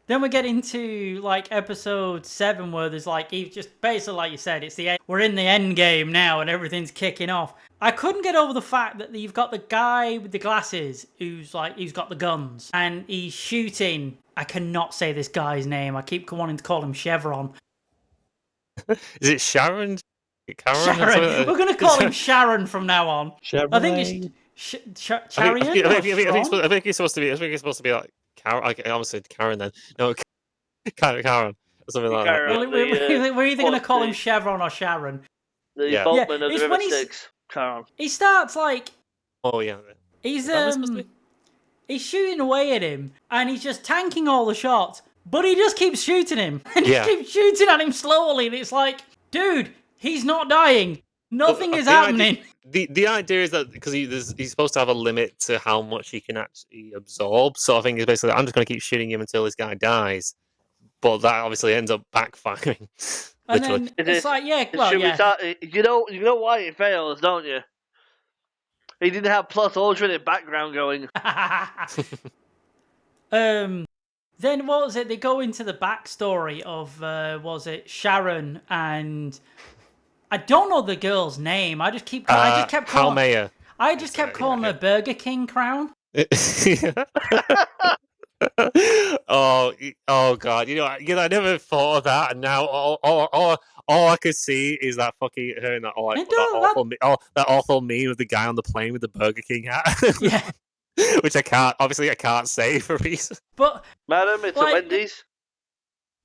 Then we get into like episode 7 where there's like, just basically like you said, it's the end. We're in the end game now and everything's kicking off. I couldn't get over the fact that you've got the guy with the glasses who's got the guns and he's shooting. I cannot say this guy's name. I keep wanting to call him Chevron. Is it Sharon? Sharon. We're going to call him Sharon from now on. Chevron. I think it's Chariot. I think it's supposed to be like Karen. I almost said Karen then. No, Karen. Something like that. We're either going to call him Chevron or Sharon. The Boltman of the River Styx. Karen. He starts like... Oh, yeah. He's shooting away at him, and he's just tanking all the shots, but he just keeps shooting him. And he keeps shooting at him slowly, and it's like, dude, he's not dying. Nothing is happening. The idea is that because he's supposed to have a limit to how much he can actually absorb, so I think it's basically, I'm just going to keep shooting him until this guy dies. But that obviously ends up backfiring. And then it's like, you know why it fails, don't you? He didn't have plus alternate background going. Then what was it? They go into the backstory of Sharon and I don't know the girl's name. I just kept calling her Burger King Crown. oh god! I never thought of that, and now all I could see is that fucking her and that awful meme of the guy on the plane with the Burger King hat. Yeah, which I can't say for reasons. But madam, it's a Wendy's.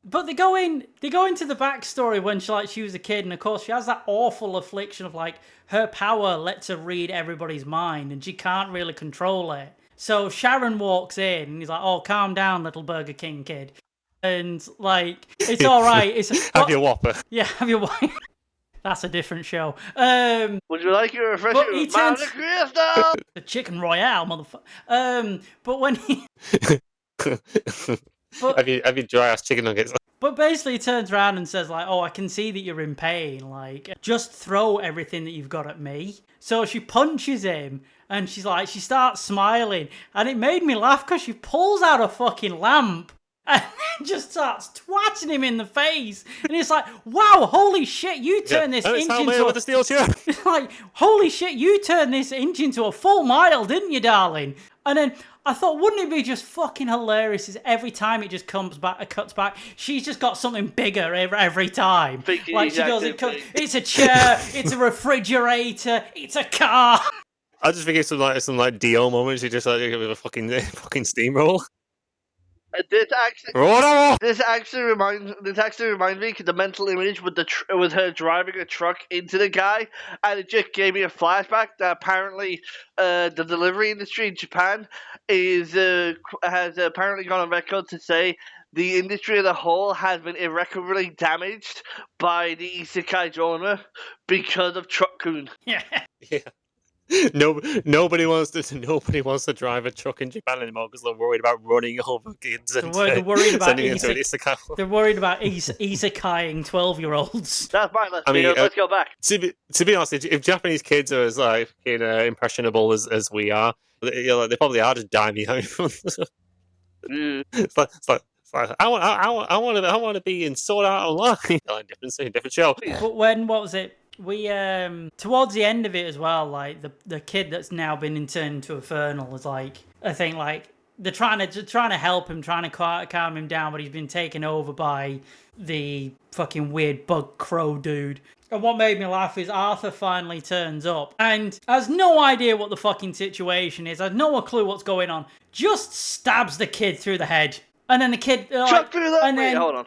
But they go into the backstory when she was a kid, and of course she has that awful affliction of like her power lets her read everybody's mind, and she can't really control it. So Sharon walks in and he's like, "Oh, calm down, little Burger King kid," and like it's all right. Have your Whopper. Yeah, have your Whopper. That's a different show. Would you like your refreshing with the Chicken Royale, motherfucker? But when he. Have you dry ass chicken nuggets? But basically he turns around and says like, "Oh, I can see that you're in pain. Like, just throw everything that you've got at me." So she punches him and she starts smiling, and it made me laugh because she pulls out a fucking lamp and then just starts twatting him in the face. And it's like, wow, holy shit, you turned this inch into with a steel chair. Like, holy shit, you turned this inch into a full mile, didn't you, darling? And then I thought, wouldn't it be just fucking hilarious is every time it just cuts back, she's just got something bigger every time. Like she goes, it's a chair, it's a refrigerator, it's a car. I just think it's some Dio moments. You just like give a fucking steamroll. This actually reminds me of the mental image with with her driving a truck into the guy, and it just gave me a flashback that apparently the delivery industry in Japan has apparently gone on record to say the industry as a whole has been irreparably damaged by the isekai genre because of Truck-kun. Yeah. Yeah. Nobody wants to drive a truck in Japan anymore because they're worried about running over kids and They're worried about sending into an isekai. They're worried about isekaiing 12-year-olds. That's fine. I Let's go back. To be honest, if Japanese kids are as like impressionable as we are, they probably are just dying behind. It's like I want to be in Sword Art Online. Like different show. But what was it? We towards the end of it as well, like the kid that's now been turned into Infernal is like, I think like they're trying to help him, trying to calm him down, but he's been taken over by the fucking weird bug crow dude. And what made me laugh is Arthur finally turns up and has no idea what the fucking situation is, has no clue what's going on, just stabs the kid through the head. And then the kid Chuck through that. Wait, hold on.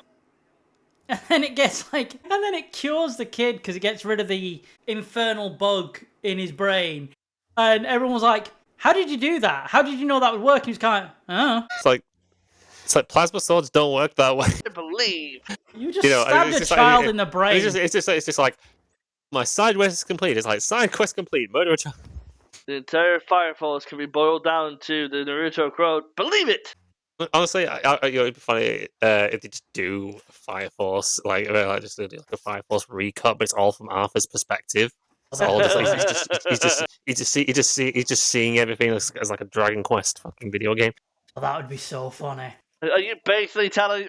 And then it cures the kid because it gets rid of the infernal bug in his brain. And everyone's like, how did you do that? How did you know that would work? And he's kind of, oh. It's like plasma swords don't work that way. I believe. You just stabbed a child in the brain. It's just like, my side quest is complete. It's like, side quest complete, murder a child. The entire Fire Force can be boiled down to the Naruto quote, believe it! Honestly, it'd be funny if they just do Fire Force, like just do like a Fire Force recut, but it's all from Arthur's perspective. It's all just like, he's just seeing everything as like a Dragon Quest fucking video game. Oh, that would be so funny. Are you basically telling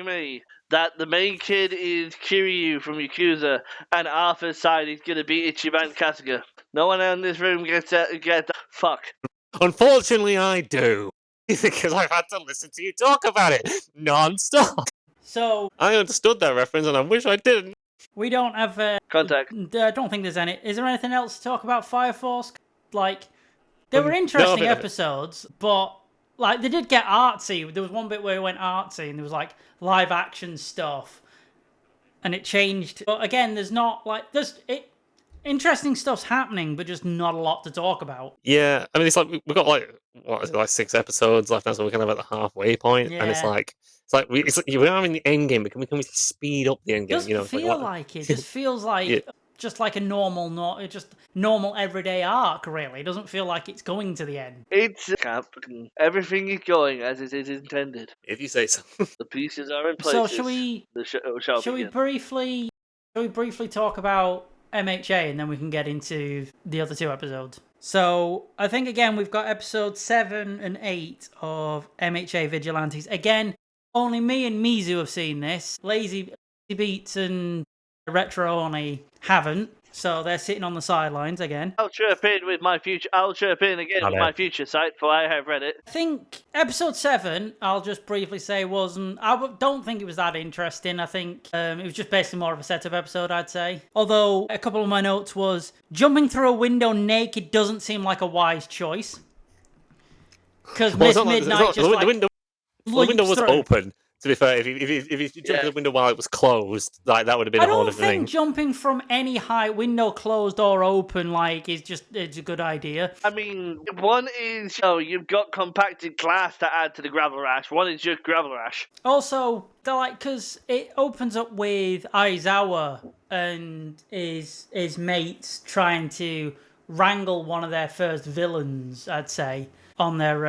me that the main kid is Kiryu from Yakuza, and Arthur's side is gonna be Ichiban Kasuga? No one in this room gets that. Fuck. Unfortunately, I do. Because I've had to listen to you talk about it non-stop. So I understood that reference, and I wish I didn't. We don't have contact. I don't think there's any. Is there anything else to talk about Fire Force? Like, there were interesting episodes, but like they did get artsy. There was one bit where it went artsy, and there was like live action stuff, and it changed. But again, there's not like interesting stuff's happening, but just not a lot to talk about. Yeah, I mean, it's like we've got like what is it, like 6 episodes left now, so we're kind of at the halfway point, and it's like we are in the end game, but can we speed up the end game? It doesn't feel like it. It just feels like just like a normal everyday arc. Really, it doesn't feel like it's going to the end. It's everything is going as it is intended. If you say so. The pieces are in place. So shall we briefly talk about MHA, and then we can get into the other 2 episodes. So I think again we've got episodes 7 and 8 of MHA Vigilantes. Again, only me and Mizu have seen this. Lazy Beats and Retro only haven't, so they're sitting on the sidelines again. I'll chirp in again with my future site, for I have read it. I think episode 7, I'll just briefly say, don't think it was that interesting. I think it was just basically more of a setup episode, I'd say. Although a couple of my notes was, jumping through a window naked doesn't seem like a wise choice. Because Miss Midnight the window was open. To be fair, if you jumped in the window while it was closed, like that would have been a whole different thing. I don't think jumping from any height, window closed or open, like it's a good idea. I mean, one is you've got compacted glass to add to the gravel rash. One is just gravel rash. Also, they're like, because it opens up with Aizawa and his mates trying to wrangle one of their first villains, I'd say, on their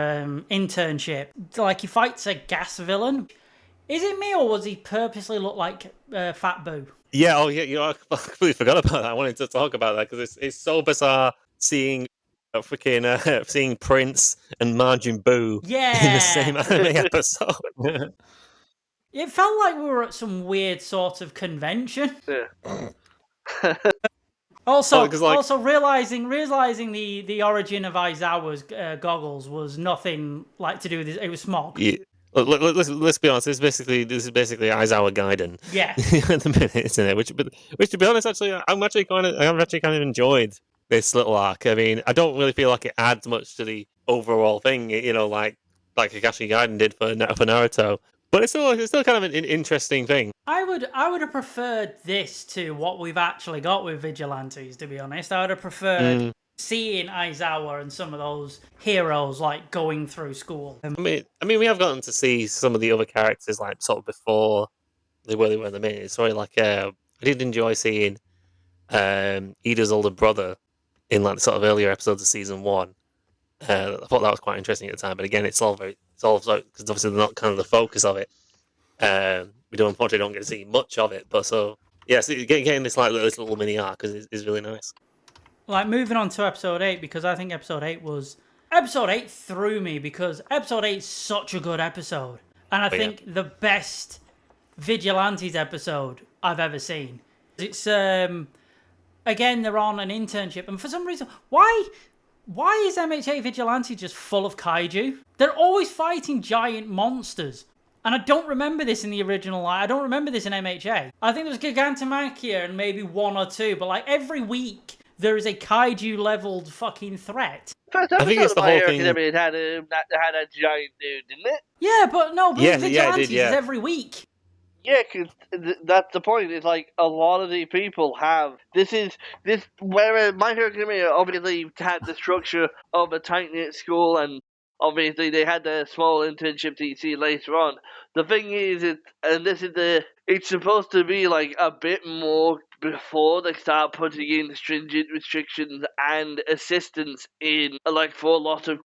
internship. Like he fights a gas villain. Is it me, or was he purposely look like Fat Boo? Yeah, I completely forgot about that. I wanted to talk about that because it's so bizarre seeing seeing Prince and Majin Buu in the same anime episode. It felt like we were at some weird sort of convention. Yeah. Also, realizing the origin of Aizawa's goggles was nothing like to do with this. It was smog. Yeah. Let's be honest. This is basically Aizawa Gaiden. Yeah. At the minute, isn't it? Which to be honest, actually, I've actually kind of enjoyed this little arc. I mean, I don't really feel like it adds much to the overall thing. You know, like like Kakashi Gaiden did for Naruto. But it's still kind of an interesting thing. I would have preferred this to what we've actually got with Vigilantes, to be honest. I would have preferred seeing Aizawa and some of those heroes like going through school. I mean, we have gotten to see some of the other characters like sort of before they were in the main story. Like, I did enjoy seeing Ida's older brother in like the sort of earlier episodes of season 1. I thought that was quite interesting at the time, but again, it's all because obviously they're not kind of the focus of it. We unfortunately don't get to see much of it, but so yeah, so getting this like little mini arc is really nice. Like moving on to episode 8, because I think episode 8 threw me, because episode 8 is such a good episode, and I think the best Vigilantes episode I've ever seen. It's again, they're on an internship, and for some reason, why is MHA Vigilante just full of kaiju? They're always fighting giant monsters. And I don't remember this in the original. I don't remember this in MHA. I think there was Gigantomachia and maybe 1 or 2, but like every week there is a kaiju-leveled fucking threat. First I think it's episode of the My whole Hero thing. Academia had a giant dude, didn't it? Yeah, but Vigilantes it did. is every week. Yeah, because that's the point. It's like a lot of the people have this. Whereas My Hero Academia obviously had the structure of a tight knit school, and obviously they had the small internship that you see later on. The thing is, it's supposed to be like a bit more before they start putting in stringent restrictions and assistance in, like for a lot of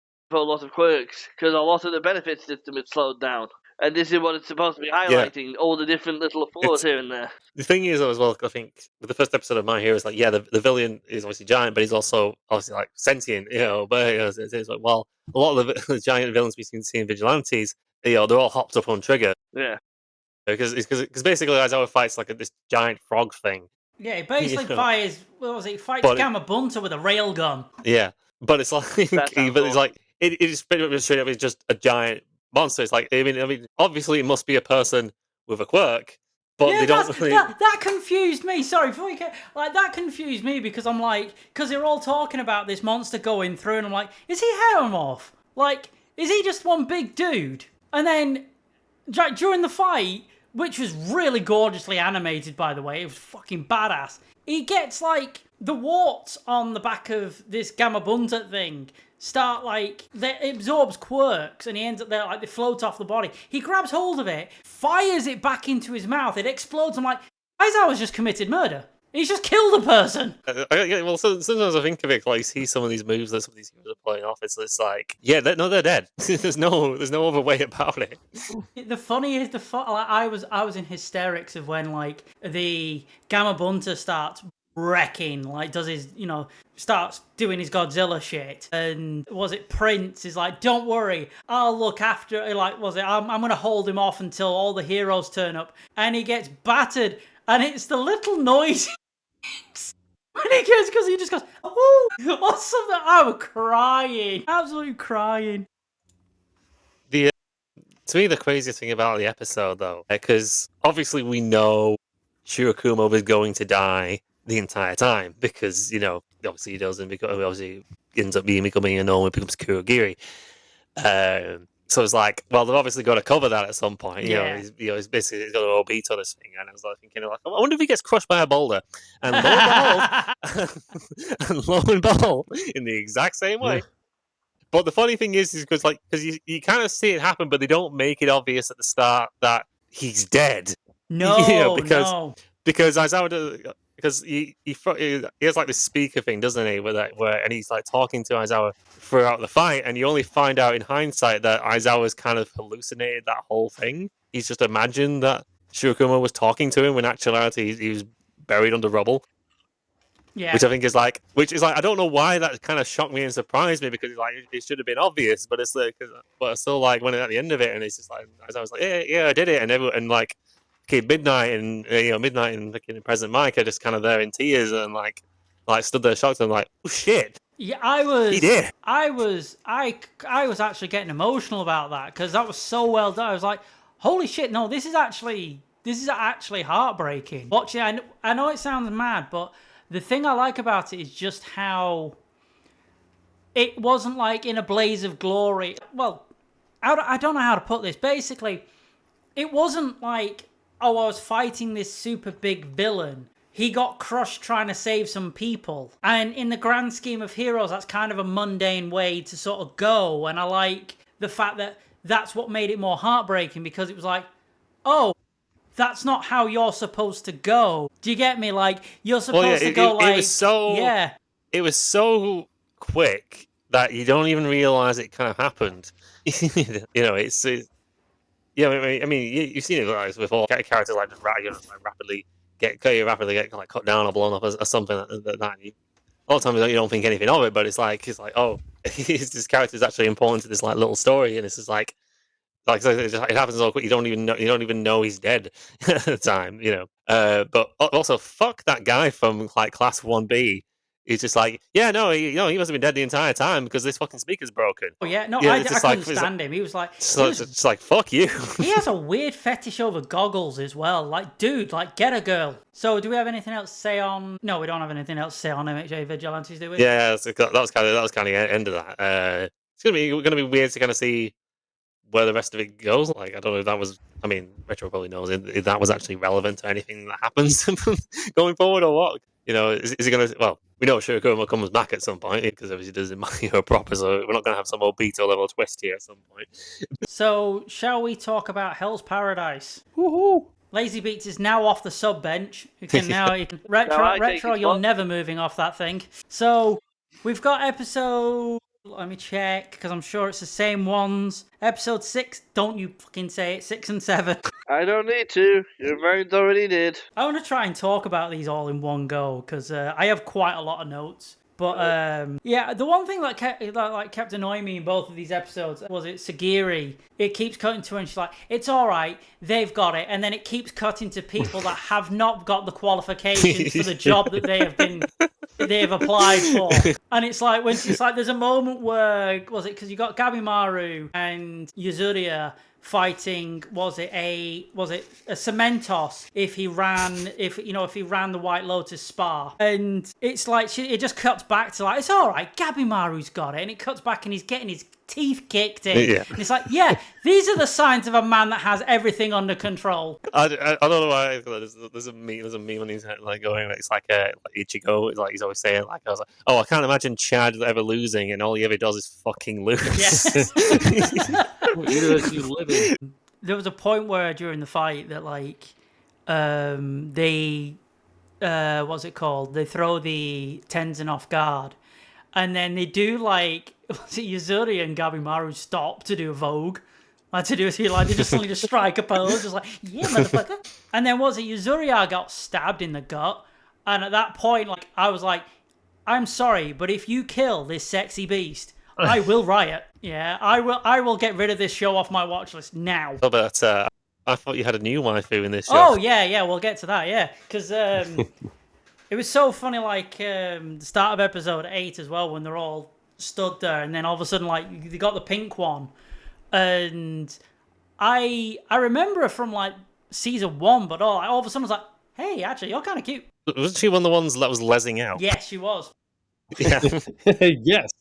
quirks, because a lot of the benefit system is slowed down. And this is what it's supposed to be highlighting, all the different little flaws here and there. The thing is, though, as well, I think with the first episode of My Hero, is like, yeah, the villain is obviously giant, but he's also obviously like sentient, But it's like, well, a lot of the giant villains we can see in Vigilantes, they're all hopped up on trigger. Yeah. Because basically Aizawa fights like this giant frog thing. Yeah, he basically fights But Gamabunta with a railgun. Yeah, but it's like, it's like it is pretty much straight up. It's just a giant monster. It's like I mean, obviously it must be a person with a quirk, but they don't really. That confused me. Sorry, before you that confused me, because I'm like, because they're all talking about this monster going through, and I'm like, is he Heromorph? Like, is he just one big dude? And then during the fight, which was really gorgeously animated, by the way, it was fucking badass. He gets like the warts on the back of this Gamabunta thing start like, it absorbs quirks, and he ends up there like they float off the body. He grabs hold of it, fires it back into his mouth, it explodes. I'm like, Aizawa's just committed murder. He's just killed a person. Well, sometimes I think of it like, see some of these moves that some of these heroes are playing off. It's like, yeah, they're dead. there's no other way about it. The funny is I was in hysterics of when like the Gamabunta starts wrecking, like does his, starts doing his Godzilla shit, and was it Prince is like, don't worry, I'll look after, I'm gonna hold him off until all the heroes turn up, and he gets battered, and it's the little noise when he gets, because he just goes, oh, or something. I was crying, absolutely crying. To me, the craziest thing about the episode, though, because obviously we know Shirakumo was going to die the entire time, because, obviously he doesn't, because obviously he ends up becoming a gnome and becomes Kurogiri. So it's like, well, they've obviously got to cover that at some point. He's basically got to Obito this thing, and I was like thinking, I wonder if he gets crushed by a boulder. And lo and behold, in the exact same way. But the funny thing is because you kind of see it happen, but they don't make it obvious at the start that he's dead. No, because Aizawa because he has like this speaker thing, doesn't he? And he's like talking to Aizawa throughout the fight, and you only find out in hindsight that Aizawa's kind of hallucinated that whole thing. He's just imagined that Shirakumo was talking to him when in actuality he was buried under rubble. Yeah. Which I think is like, I don't know why that kind of shocked me and surprised me, because it should have been obvious, but it's like, but it's still like when at the end of it, and it's just like, I was like, yeah, I did it, and like, okay, midnight and fucking President Mike are just kind of there in tears and like stood there shocked and like, oh shit. Yeah, He did. I was actually getting emotional about that, because that was so well done. I was like, holy shit, no, this is actually heartbreaking. Watching, I know it sounds mad, but the thing I like about it is just how it wasn't like in a blaze of glory. Well, I don't know how to put this. Basically, it wasn't like, oh, I was fighting this super big villain. He got crushed trying to save some people. And in the grand scheme of heroes, that's kind of a mundane way to sort of go. And I like the fact that that's what made it more heartbreaking, because it was like, oh, that's not how you're supposed to go. Do you get me? Like, you're supposed to go like, it was so yeah. It was so quick that you don't even realize it kind of happened. It's yeah. I mean, you've seen it like before. Characters like just rapidly get like cut down or blown up or something like that. A lot of times you don't think anything of it, but it's like oh, this character is actually important to this like little story, and it's just like it happens so quick. You don't even know he's dead at the time. But also fuck that guy from like Class 1B. He's just like, yeah, no, he must have been dead the entire time because this fucking speaker's broken. Oh yeah, no, Yeah, I it's just couldn't stand him. He was like, it's like fuck you. he has a weird fetish over goggles as well. Like, dude, like, get a girl. So, do we have anything else to say on? No, we don't have anything else to say on MHA Vigilantes, do we? Yeah, that was kind of the end of that. It's gonna be weird to kind of see where the rest of it goes. Like, I don't know if that was. I mean, Retro probably knows if that was actually relevant to anything that happens going forward or what. Is he going to? Well, we know Shurikuma comes back at some point because obviously does in My Hero proper. So we're not going to have some old beta level twist here at some point. So, shall we talk about Hell's Paradise? Woohoo! Lazy Beats is now off the sub bench. Retro, you're never moving off that thing. So, we've got episode. Let me check, because I'm sure it's the same ones. Episode 6, don't you fucking say it, 6 and 7. I don't need to. Your brains already did. I want to try and talk about these all in one go, because I have quite a lot of notes. But, yeah, the one thing that kept annoying me in both of these episodes was Sagiri. It keeps cutting to her and she's like, it's all right, they've got it. And then it keeps cutting to people that have not got the qualifications for the job that they've applied for. And it's like, when she's like, there's a moment where, because you got Gabimaru and Yuzuriya fighting, was it a Cementos if he ran the White Lotus Spa, and it's like it just cuts back to like, it's all right, Gabimaru's got it, and it cuts back and he's getting his teeth kicked in. Yeah. And it's like, yeah, these are the signs of a man that has everything under control. I don't know why. There's a meme on his head like going. It's like Ichigo. It's like he's always saying like, I was like, oh, I can't imagine Chad ever losing, and all he ever does is fucking lose. Yes. What universe you live in? There was a point where during the fight that like they what's it called? They throw the Tenzin off guard, and then they do like Yuzuri and Gabimaru stop to do a Vogue. They just suddenly just strike a pose, just like, yeah, motherfucker. And then Yuzuriya got stabbed in the gut, and at that point, like, I was like, I'm sorry, but if you kill this sexy beast, I will riot. Yeah, I will get rid of this show off my watch list now. Oh, but I thought you had a new waifu in this show. Oh yeah, we'll get to that. Yeah, because it was so funny. Like the start of episode 8 as well, when they're all stood there, and then all of a sudden, like, they got the pink one, and I remember her from like season 1, but all of a sudden I was like, hey, actually, you're kind of cute. Wasn't she one of the ones that was lesing out? Yes, she was. Yeah.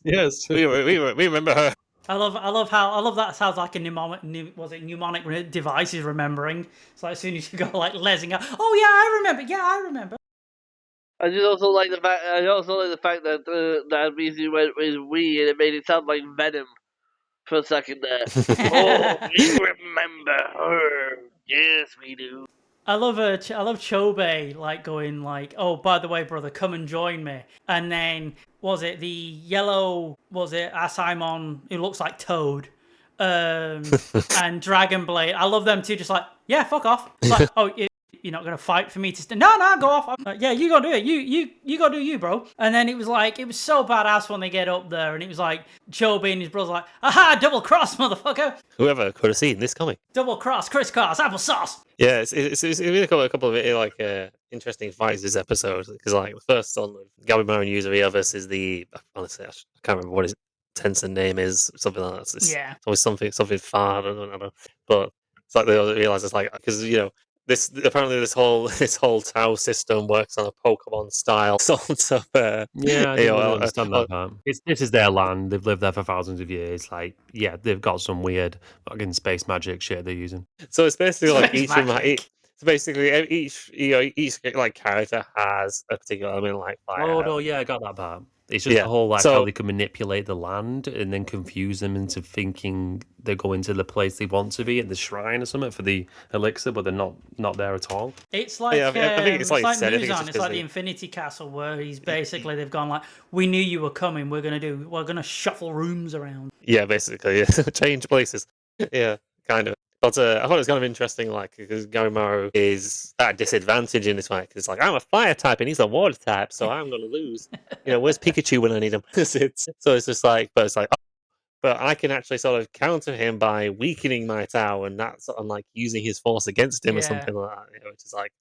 yes. we remember her. I love that sounds like a mnemonic device is remembering. It's like as soon as you go like lesing out. Oh yeah, I remember. I just also like the fact that that Mizu went with we, and it made it sound like Venom for a second there. Oh, we remember her. Yes, we do. I love Chobe like going like, oh, by the way, brother, come and join me. And then the yellow Asaimon who looks like Toad, and Dragonblade. I love them too. Just like, yeah, fuck off. It's like, oh, you're not gonna fight for me to no, go off. I'm like, yeah, you gotta do it. You gotta do you, bro. And then it was so badass when they get up there, and it was like Chobe and his brother like, aha, double cross, motherfucker. Whoever could have seen this coming. Double cross, crisscross, applesauce. Yeah, it's been a couple of interesting fights this episode, because like the first on Gabimaru and Yuzuriya versus the, honestly I can't remember what his Tenzin name is, something like that. It's always something far. I don't know, but it's like they realise it's like, because apparently this whole Tau system works on a Pokemon style sort of. Yeah, I you didn't know, really understand that part. This is their land. They've lived there for thousands of years. Like, yeah, they've got some weird fucking space magic shit they're using. So it's basically like Space magic. so basically each like character has a particular element like fire. Oh no, yeah, I got that part. It's just Yeah, the whole like so- how they can manipulate the land and then confuse them into thinking they're going to the place they want to be at the shrine or something for the elixir, but they're not there at all. It's like Yeah, I think it's it's like like said, I think it's Muzan. just It's like 'cause the Infinity Castle where he's basically they've gone like, we knew you were coming. We're gonna shuffle rooms around. Yeah, basically, yeah. Change places. Yeah, kind of. But I thought it was kind of interesting, like, because Garimaru is at a disadvantage in this fight. Because, like, I'm a fire type and he's a water type, so I'm going to lose. Where's Pikachu when I need him? So it's just like, but it's like, oh, but I can actually sort of counter him by weakening my Tau, and that's sort of like using his force against him or Yeah. something like that. Which is like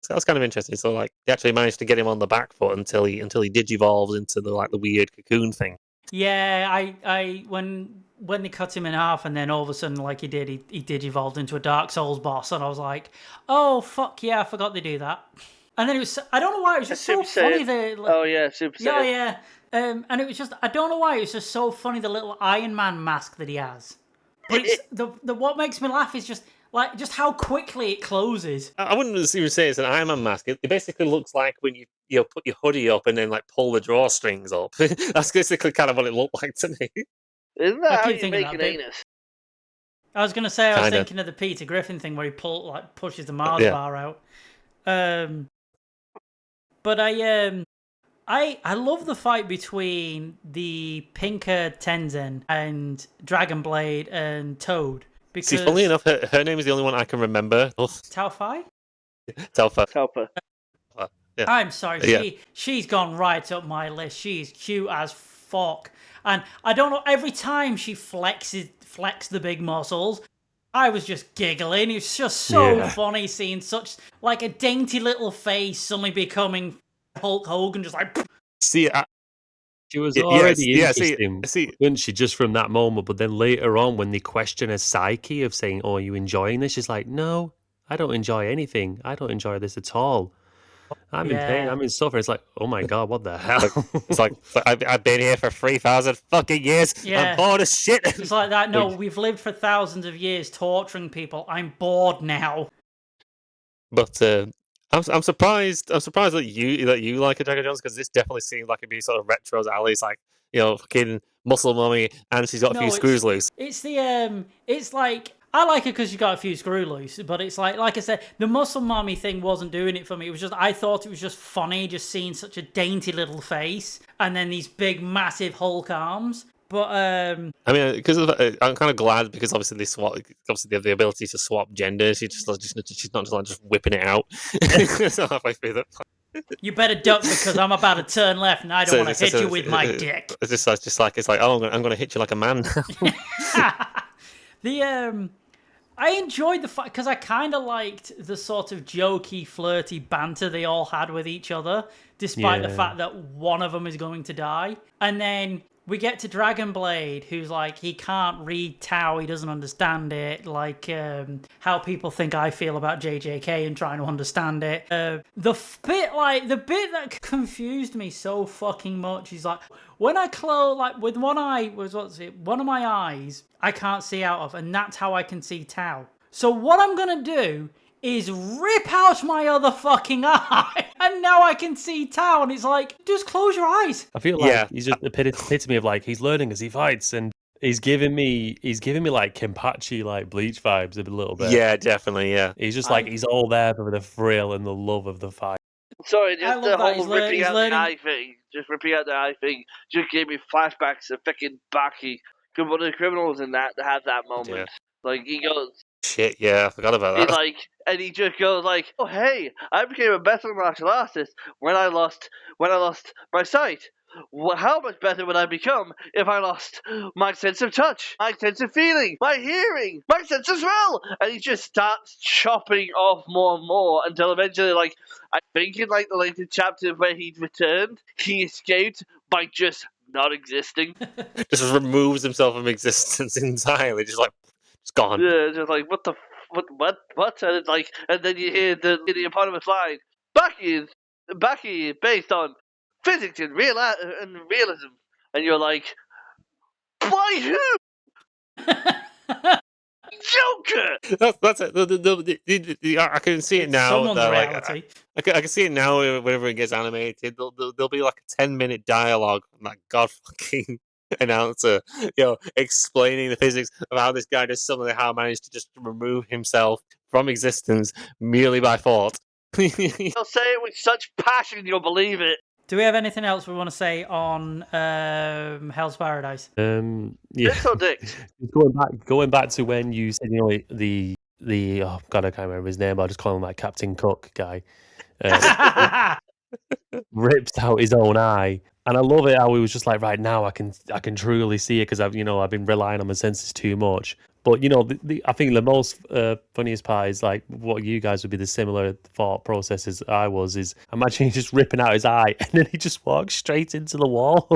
that's kind of interesting. So, like, they actually managed to get him on the back foot until he digivolves into the weird cocoon thing. Yeah, I when they cut him in half and then all of a sudden, like he digivolved into a Dark Souls boss, and I was like, oh fuck yeah, I forgot they do that. And then it was, I don't know why, it was just so Super funny. Saiyan. Like, Oh yeah, Super Saiyan. yeah. And it was just, I don't know why, it's just so funny, the little Iron Man mask that he has. But it's the what makes me laugh is just like just how quickly it closes. I wouldn't even say it's an Iron Man mask. It basically looks like when you put your hoodie up and then like pull the drawstrings up. That's basically kind of what it looked like to me. Isn't I that how keep you thinking make that an bit. anus? I was gonna say I was Kinda. thinking of the Peter Griffin thing where he pushes the Mars Yeah. bar out. But I love the fight between the Pinker Tenzen and Dragonblade and Toad because See, funnily enough, her name is the only one I can remember. Tao Fai? Telfa. Telpa. Yeah. I'm sorry, Yeah. she's gone right up my list. She's cute as fuck. And I don't know, every time she flexed the big muscles, I was just giggling. It's just so funny seeing such like a dainty little face suddenly becoming Hulk Hogan, just like See, She was Yes, already yeah, interesting, see- wasn't she, just from that moment? But then later on, when they question her psyche of saying, "Oh, are you enjoying this?" She's like, "No, I don't enjoy anything. I don't enjoy this at all. I'm in pain. Yeah. I'm in suffering." It's like, oh my god, what the hell? it's like I've been here for 3,000 fucking years. Yeah. I'm bored as shit. It's like that. No, we've lived for thousands of years torturing people. I'm bored now. But I'm surprised. I'm surprised that you like Attack of Jones, because this definitely seems like it'd be sort of retro's alley. It's like, fucking muscle mummy, and she's got a few screws loose. It's the it's like I like her because she got a few screw loose, but it's like I said, the muscle mommy thing wasn't doing it for me. It was just I thought it was just funny just seeing such a dainty little face and then these big massive Hulk arms. But I mean, because I'm kind of glad, because obviously they have the ability to swap gender. She's not just whipping it out. So halfway through that. you better duck because I'm about to turn left and I don't want to hit you with my dick. It's just like oh, I'm going to hit you like a man now. I enjoyed the fight because I kind of liked the sort of jokey, flirty banter they all had with each other, despite the fact that one of them is going to die. And then we get to Dragonblade, who's like, he can't read Tau, he doesn't understand it, like how people think I feel about JJK and trying to understand it. The bit that confused me so fucking much is like, when I close, like with one eye, one of my eyes, I can't see out of, and that's how I can see Tau. So what I'm gonna do is rip out my other fucking eye, and now I can see Tau, and it's like, just close your eyes. I feel like he's just the epitome of like he's learning as he fights, and he's giving me like Kenpachi, like Bleach vibes a little bit. Yeah, definitely. Yeah, he's just like he's all there for the thrill and the love of the fight. Sorry, just the whole ripping out learning. the eye thing. Just ripping out the eye thing just gave me flashbacks of fucking Baki. Because one of the criminals in that have that moment. Yeah. Like, he goes... Shit, yeah, I forgot about He's that. like, and he just goes like, "Oh hey, I became a better martial artist when I lost my sight. Well, how much better would I become if I lost my sense of touch, my sense of feeling, my hearing, my sense of smell?" And he just starts chopping off more and more until eventually, like, I think in like the later chapter where he'd returned, he escaped by just not existing. Just removes himself from existence entirely. Just like, it's gone. Yeah, just like, what the what? And it's like, and then you hear the eponymous line, Baki, based on physics and realism, and you're like, by who? Joker. That's it. I can see it It's now. someone's Like, reality. I can see it now. Whenever it gets animated, there'll be like a 10-minute dialogue from that god fucking announcer, explaining the physics of how this guy just somehow managed to just remove himself from existence merely by thought. They'll say it with such passion you'll believe it. Do we have anything else we want to say on Hell's Paradise? Yeah. Dicks or dicks? Going back to when you said, the oh god, I can't remember his name. I'll just call him like Captain Cook guy. Rips out his own eye, and I love it how he was just like, right now I can truly see it because I've been relying on my senses too much. But I think the most funniest part is like what you guys would be the similar thought process as I was is imagine just ripping out his eye and then he just walks straight into the wall.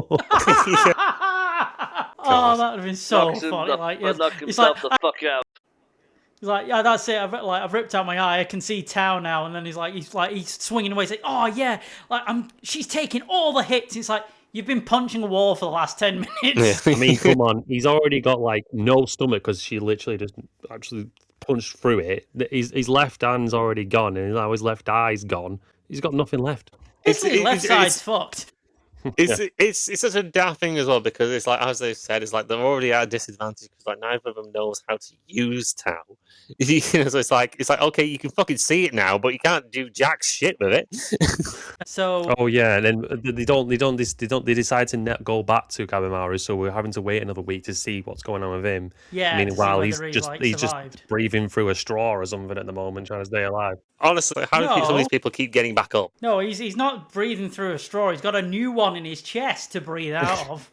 Oh, that would have been so Knocks him funny. the- Like, knock it's himself like, the fuck out. he's like, yeah, that's it. I've ripped out my eye. I can see Tao now. And then he's swinging away. He's like, oh yeah, like she's taking all the hits. It's like you've been punching a wall for the last 10 minutes. I mean, come on, he's already got like no stomach because she literally just actually punched through it. His left hand's already gone, and now his left eye's gone. He's got nothing left. His left side's fucked. It's such a daft thing as well because it's like as they said, it's like they're already at a disadvantage because like neither of them knows how to use Tao. So it's like okay, you can fucking see it now, but you can't do jack shit with it. So Oh yeah, and then they decide to go back to Kabemaru, so we're having to wait another week to see what's going on with him. yeah, Meanwhile, to he's see whether just like, he's survived. just breathing through a straw or something at the moment, trying to stay alive. Honestly, how do some of No. these people keep getting back up? No, he's not breathing through a straw. He's got a new one in his chest to breathe out of.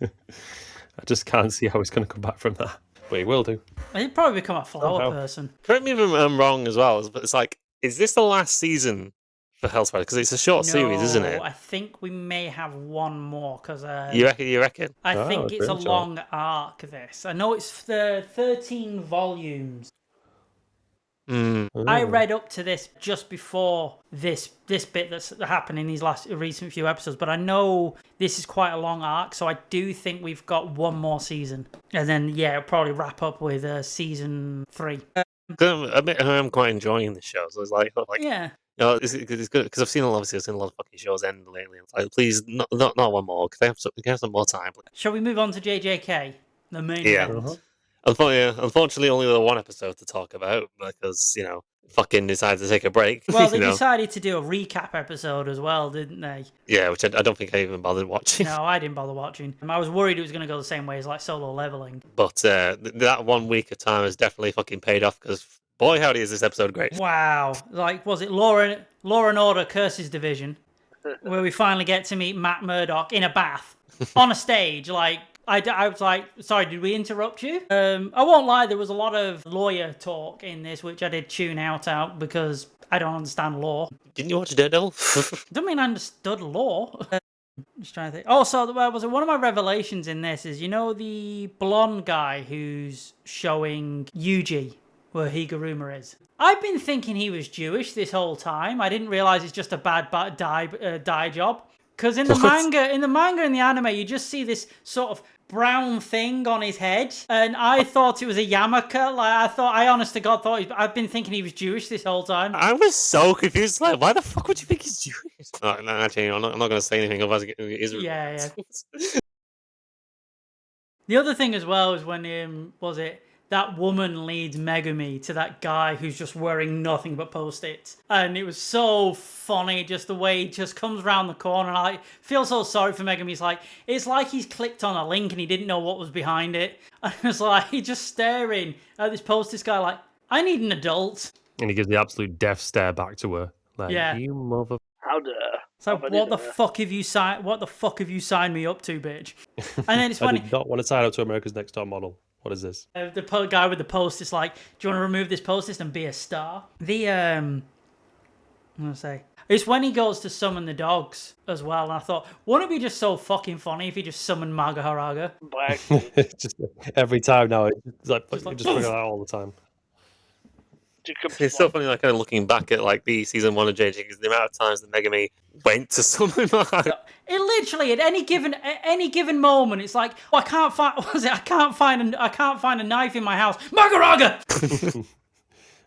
I just can't see how he's going to come back from that, but he will do. He'd probably become a flower Somehow. person. Correct me if I'm wrong as well, but it's like, is this the last season for Hell's Paradise? Because it's a short series, isn't it? I think we may have one more because You reckon? I Oh, think it's a pretty long arc. This I know it's the 13 volumes. I read up to this just before this bit that's happened in these recent few episodes, but I know this is quite a long arc, so I do think we've got one more season, and then it'll probably wrap up with season 3. I'm quite enjoying the show, so it's like Yeah. it's good because I've seen a lot of fucking shows end lately. It's like, please, not one more. Can I have some more time? Shall we move on to JJK, the main Yeah. event? Unfortunately, only the one episode to talk about because fucking decided to take a break. Well, they decided to do a recap episode as well, didn't they? Yeah, which I don't think I even bothered watching. No, I didn't bother watching. I was worried it was going to go the same way as like Solo Leveling. But that 1 week of time has definitely fucking paid off because boy howdy is this episode great. Wow. Like, was it Law and Order Curses Division, where we finally get to meet Matt Murdock in a bath on a stage? Like, I was like, sorry, did we interrupt you? I won't lie, there was a lot of lawyer talk in this, which I did tune out because I don't understand law. Didn't you watch Daredevil? Don't mean I understood law. Just trying to think. Also, was it one of my revelations in this is, the blonde guy who's showing Yuji where Higuruma is. I've been thinking he was Jewish this whole time. I didn't realize it's just a bad dye job. Because in the manga and the anime, you just see this sort of brown thing on his head, and I thought it was a yarmulke. I honest to God thought I've been thinking he was Jewish this whole time. I was so confused. Like, why the fuck would you think he's Jewish? No, actually, I'm not going to say anything otherwise it is. Yeah. The other thing as well is when that woman leads Megumi to that guy who's just wearing nothing but post-its. And it was so funny, just the way he just comes around the corner. And I feel so sorry for Megumi. It's like he's clicked on a link and he didn't know what was behind it. And it was like, he's just staring at this post-its guy like, I need an adult. And he gives the absolute death stare back to her. Like, Yeah. you mother... How dare? So what the fuck have you signed me up to, bitch? And then it's I funny. did not want to sign up to America's Next Top Model. What is this? The guy with the post-its like, do you want to remove this post-it and be a star? I'm gonna say it's when he goes to summon the dogs as well, and I thought, wouldn't it be just so fucking funny if he just summoned Maga Haraga? Black. Just every time now, it's like, Just you like, just bring it out all the time. It's so funny, like, kind of looking back at like the season 1 of JJK, because the amount of times that Megami went to summon Mark. It literally at any given moment, it's like, oh, I can't find. What was it? I can't find a knife in my house. Magaraga.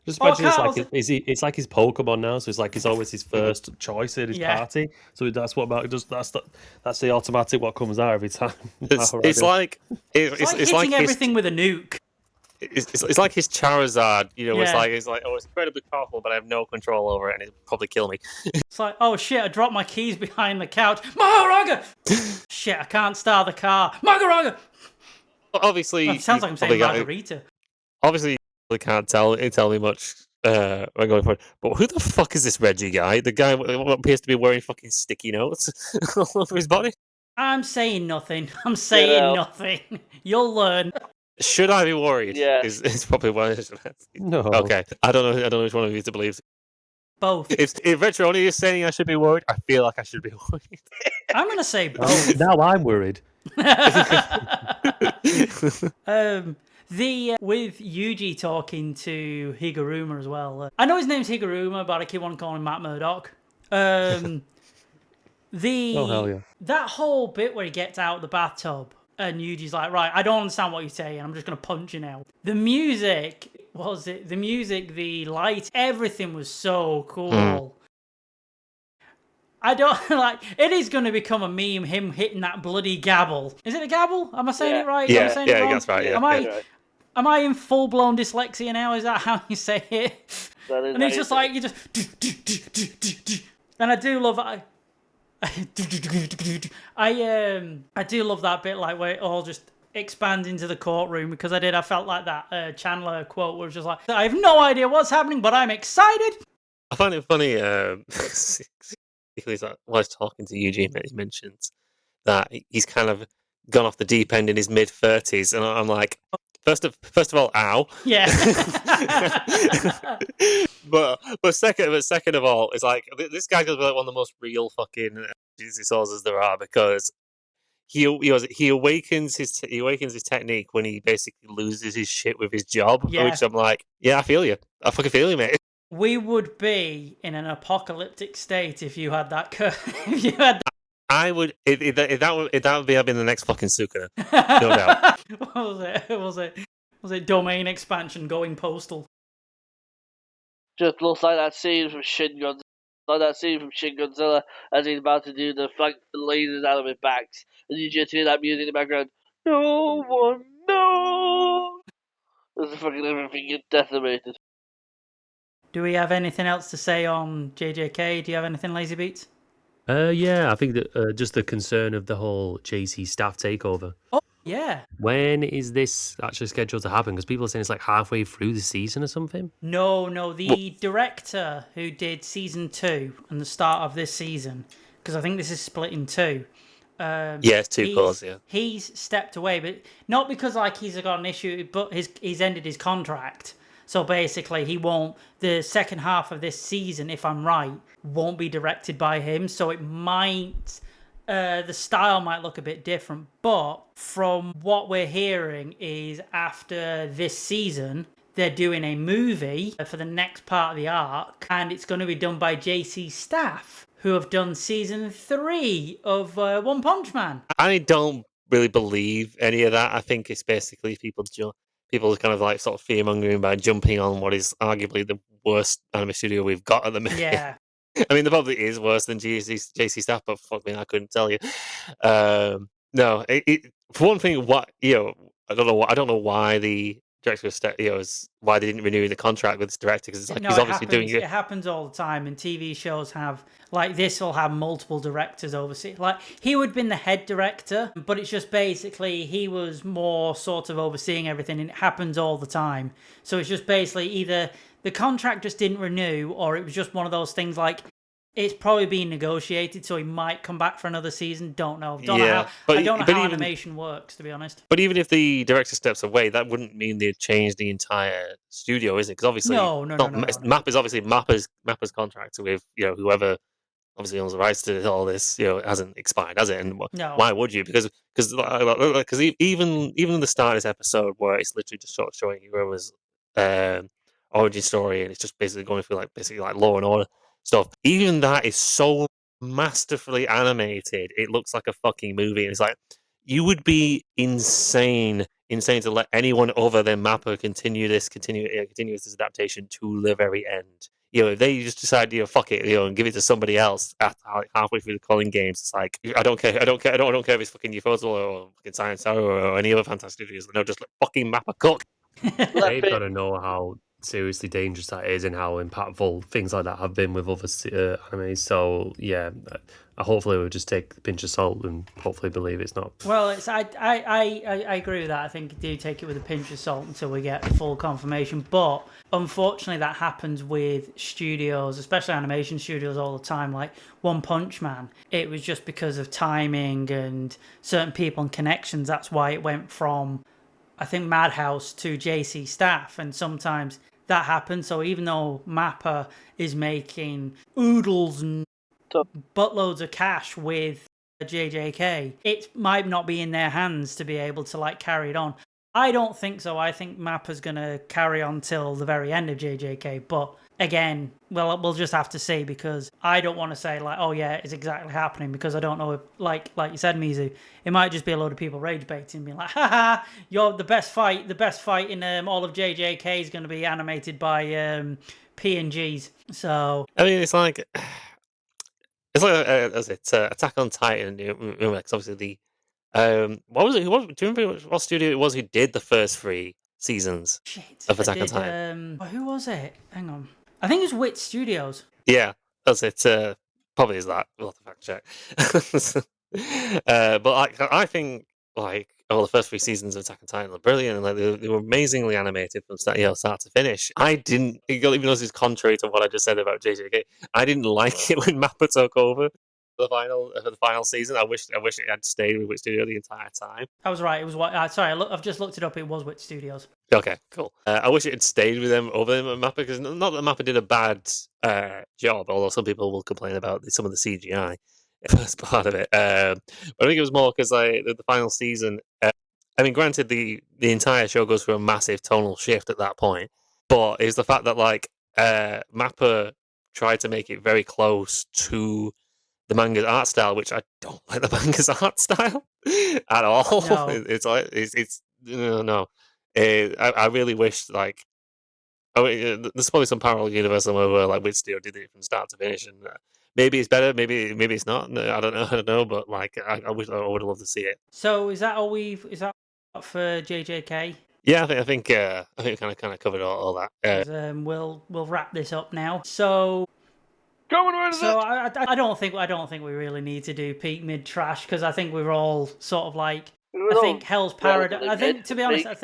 Just imagine it's like his Pokemon now, so it's like it's always his first choice in his party. So that's what Mark does. That's the automatic what comes out every time. It's like hitting everything with a nuke. It's like his Charizard, you know. It's like, oh, it's incredibly powerful, but I have no control over it, and it'll probably kill me. It's like, oh shit, I dropped my keys behind the couch. Maharaga! Shit, I can't start the car. Maharaga! Obviously, it sounds like I'm saying margarita. Obviously, you can't tell me much when going forward. But who the fuck is this Reggie guy? The guy who appears to be wearing fucking sticky notes all over his body. I'm saying nothing. Nothing. You'll learn. Should I be worried? Yeah. It's probably one I should ask. No. Okay. I don't know which one of you to believe. Both. If Retroni is saying I should be worried, I feel like I should be worried. I'm gonna say both. Now I'm worried. With Yuji talking to Higuruma as well. I know his name's Higuruma, but I keep on calling him Matt Murdock. Oh hell yeah! That whole bit where he gets out of the bathtub and Yuji's like, right, I don't understand what you're saying. I'm just gonna punch you now. The music, the light, everything was so cool. I don't like. It is going to become a meme. Him hitting that bloody gavel. Is it a gavel? Am I saying it right? Yeah, that's right. Yeah, Am I in full blown dyslexia now? Is that how you say it? And he's just like, you just. And I do love. I do love that bit, like where it all just expands into the courtroom, because I felt like that Chandler quote was just like, I have no idea what's happening, but I'm excited. I find it funny. Because while he's talking to Eugene, he mentions that he's kind of gone off the deep end in his mid-30s, and I'm like, first of all, ow. Yeah. but second of all, it's like this guy could be like one of the most real fucking Jesus as there are, because he awakens his technique when he basically loses his shit with his job, which I'm like, yeah, I feel you. I fucking feel you, mate. We would be in an apocalyptic state if you had that. If you had that. I would. That would be the next fucking Sukuna, no doubt. Was it domain expansion going postal? Just looks like that scene from Shin Godzilla, as he's about to do the lasers out of his back, and you just hear that music in the background. No one knows. There's fucking everything gets decimated. Do we have anything else to say on JJK? Do you have anything, Lazy Beats? Yeah, I think that just the concern of the whole JC staff takeover. Oh, yeah. When is this actually scheduled to happen? Because people are saying it's like halfway through the season or something. No. The director who did season 2 and the start of this season, because I think this is split in 2. It's 2 calls, yeah. He's stepped away, but not because like he's got an issue, but he's ended his contract. So basically, the second half of this season, if I'm right, won't be directed by him. So it might, the style might look a bit different. But from what we're hearing is after this season, they're doing a movie for the next part of the arc. And it's going to be done by JC staff, who have done season 3 of One Punch Man. I don't really believe any of that. I think it's basically people kind of like sort of fear-mongering by jumping on what is arguably the worst anime studio we've got at the minute. Yeah. I mean, there probably is worse than JC staff, but fuck me, I couldn't tell you. No, for one thing, I don't know why the director why they didn't renew the contract with this director, because it's like he's obviously doing it. It happens all the time, and TV shows have, like, this will have multiple directors oversee. Like, he would have been the head director, but it's just basically he was more sort of overseeing everything, and it happens all the time. So it's just basically either the contract just didn't renew, or it was just one of those things like, it's probably being negotiated, so he might come back for another season. Don't know. I don't know how animation works, to be honest. But even if the director steps away, that wouldn't mean they'd change the entire studio, is it? Because obviously, no. Map is obviously Mappa's contract with whoever obviously owns the rights to all this. It hasn't expired, has it? And why would you? Because even in the start of this episode, where it's literally just sort of showing whoever's origin story, and it's just basically going through basically Law and Order stuff. Even that is so masterfully animated. It looks like a fucking movie. And it's like, you would be insane to let anyone other than Mappa continue this adaptation to the very end. If they just decide, fuck it, and give it to somebody else halfway through the calling games, it's like, I don't care if it's fucking Ufotable or fucking Science Tower or any other Fantastic Studios. No, just let fucking Mappa cook. They've got to know how seriously dangerous that is and how impactful things like that have been with other animes. So yeah, hopefully we'll just take a pinch of salt and hopefully believe it's not. Well, I agree with that. I think you do take it with a pinch of salt until we get full confirmation. But unfortunately, that happens with studios, especially animation studios, all the time. Like One Punch Man, it was just because of timing and certain people and connections. That's why it went from, I think, Madhouse to JC Staff, and sometimes that happens. So even though Mappa is making oodles and buttloads of cash with JJK, it might not be in their hands to be able to carry it on. I don't think so. I think Mappa's going to carry on till the very end of JJK, but again, well, we'll just have to see, because I don't want to say oh yeah, it's exactly happening, because I don't know if, like you said, Mizu, it might just be a load of people rage baiting, being like, haha, you're the best fight in all of JJK is going to be animated by PNGs. So I mean, it's like Attack on Titan. It's obviously the what was it? Do you remember what studio it was who did the first 3 seasons of Attack on Titan? Who was it? Hang on. I think it was Wit Studios. Yeah, that's it. Probably is that. We'll have to fact check. But I think the first 3 seasons of Attack on Titan were brilliant, and they were amazingly animated from start to finish. I didn't, even though this is contrary to what I just said about JJK, I didn't like it when Mappa took over the final season. I wish it had stayed with Wit Studio the entire time. I was right. It was what? Sorry, I've just looked it up. It was Wit Studios. Okay, cool. I wish it had stayed with them over them at Mappa, because not that Mappa did a bad job, although some people will complain about some of the CGI. First part of it, but I think it was more because the final season. I mean, granted, the entire show goes through a massive tonal shift at that point, but it's the fact that Mappa tried to make it very close to the manga's art style, which I don't like the manga's art style at all. No. It's no. I really wish there's probably some parallel universe somewhere where Wit Studio did it from start to finish, and maybe it's better, maybe it's not. I don't know, but I would love to see it. So is that all for JJK? Yeah, I think we kind of covered all that. We'll wrap this up now. So I don't think we really need to do peak, mid, trash, because I think we're all sort of I think Hell's Paradise. I think, to be honest, I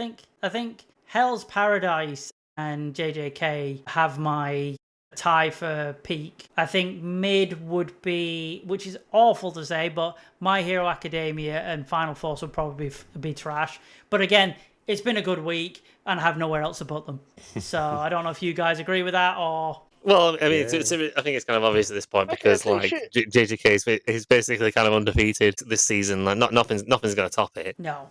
think Hell's Paradise and JJK have my tie for peak. I think mid would be, which is awful to say, but My Hero Academia and Final Force would probably be trash. But again, it's been a good week and I have nowhere else to put them. So I don't know if you guys agree with that or... Well, I mean, yeah. I think it's kind of obvious at this point, because JJK is basically kind of undefeated this season. Nothing's going to top it. No.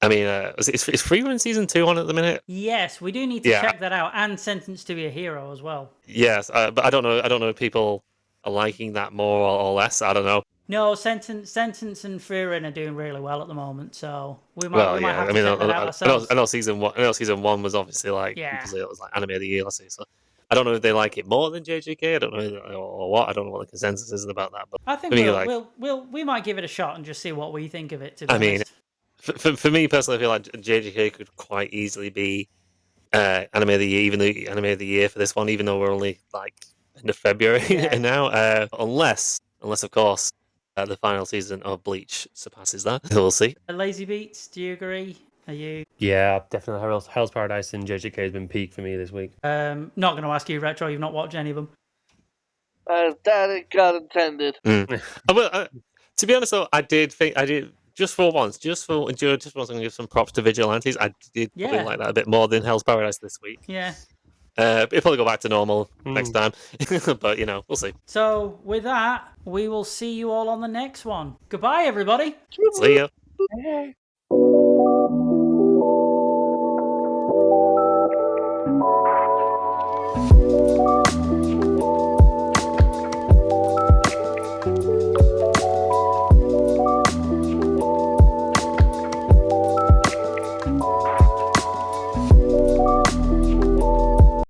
I mean, is Freerun season 2 on at the minute? Yes, we do need to check that out, and Sentenced to be a Hero as well. Yes, but I don't know if people are liking that more or less. I don't know. No, Sentence and Freerun are doing really well at the moment, so we might have to check that out ourselves. I know season 1 was obviously because it was Anime of the Year last year, so I don't know if they like it more than JJK. I don't know or what. I don't know what the consensus is about that. But I think we might give it a shot and just see what we think of it. To be honest. For me personally, I feel like JJK could quite easily be Anime of the Year, even the Anime of the Year for this one, even though we're only end of February now. Unless of course the final season of Bleach surpasses that. We'll see. Lazy Beats, do you agree? Are you? Yeah, definitely. Hell's Paradise and JJK has been peak for me this week. Not going to ask you, Retro. You've not watched any of them. That got intended. To be honest, though, I did just for once, I'm going to give some props to Vigilantes. I did probably like that a bit more than Hell's Paradise this week. Yeah. It'll probably go back to normal next time, but we'll see. So with that, we will see you all on the next one. Goodbye, everybody. See ya.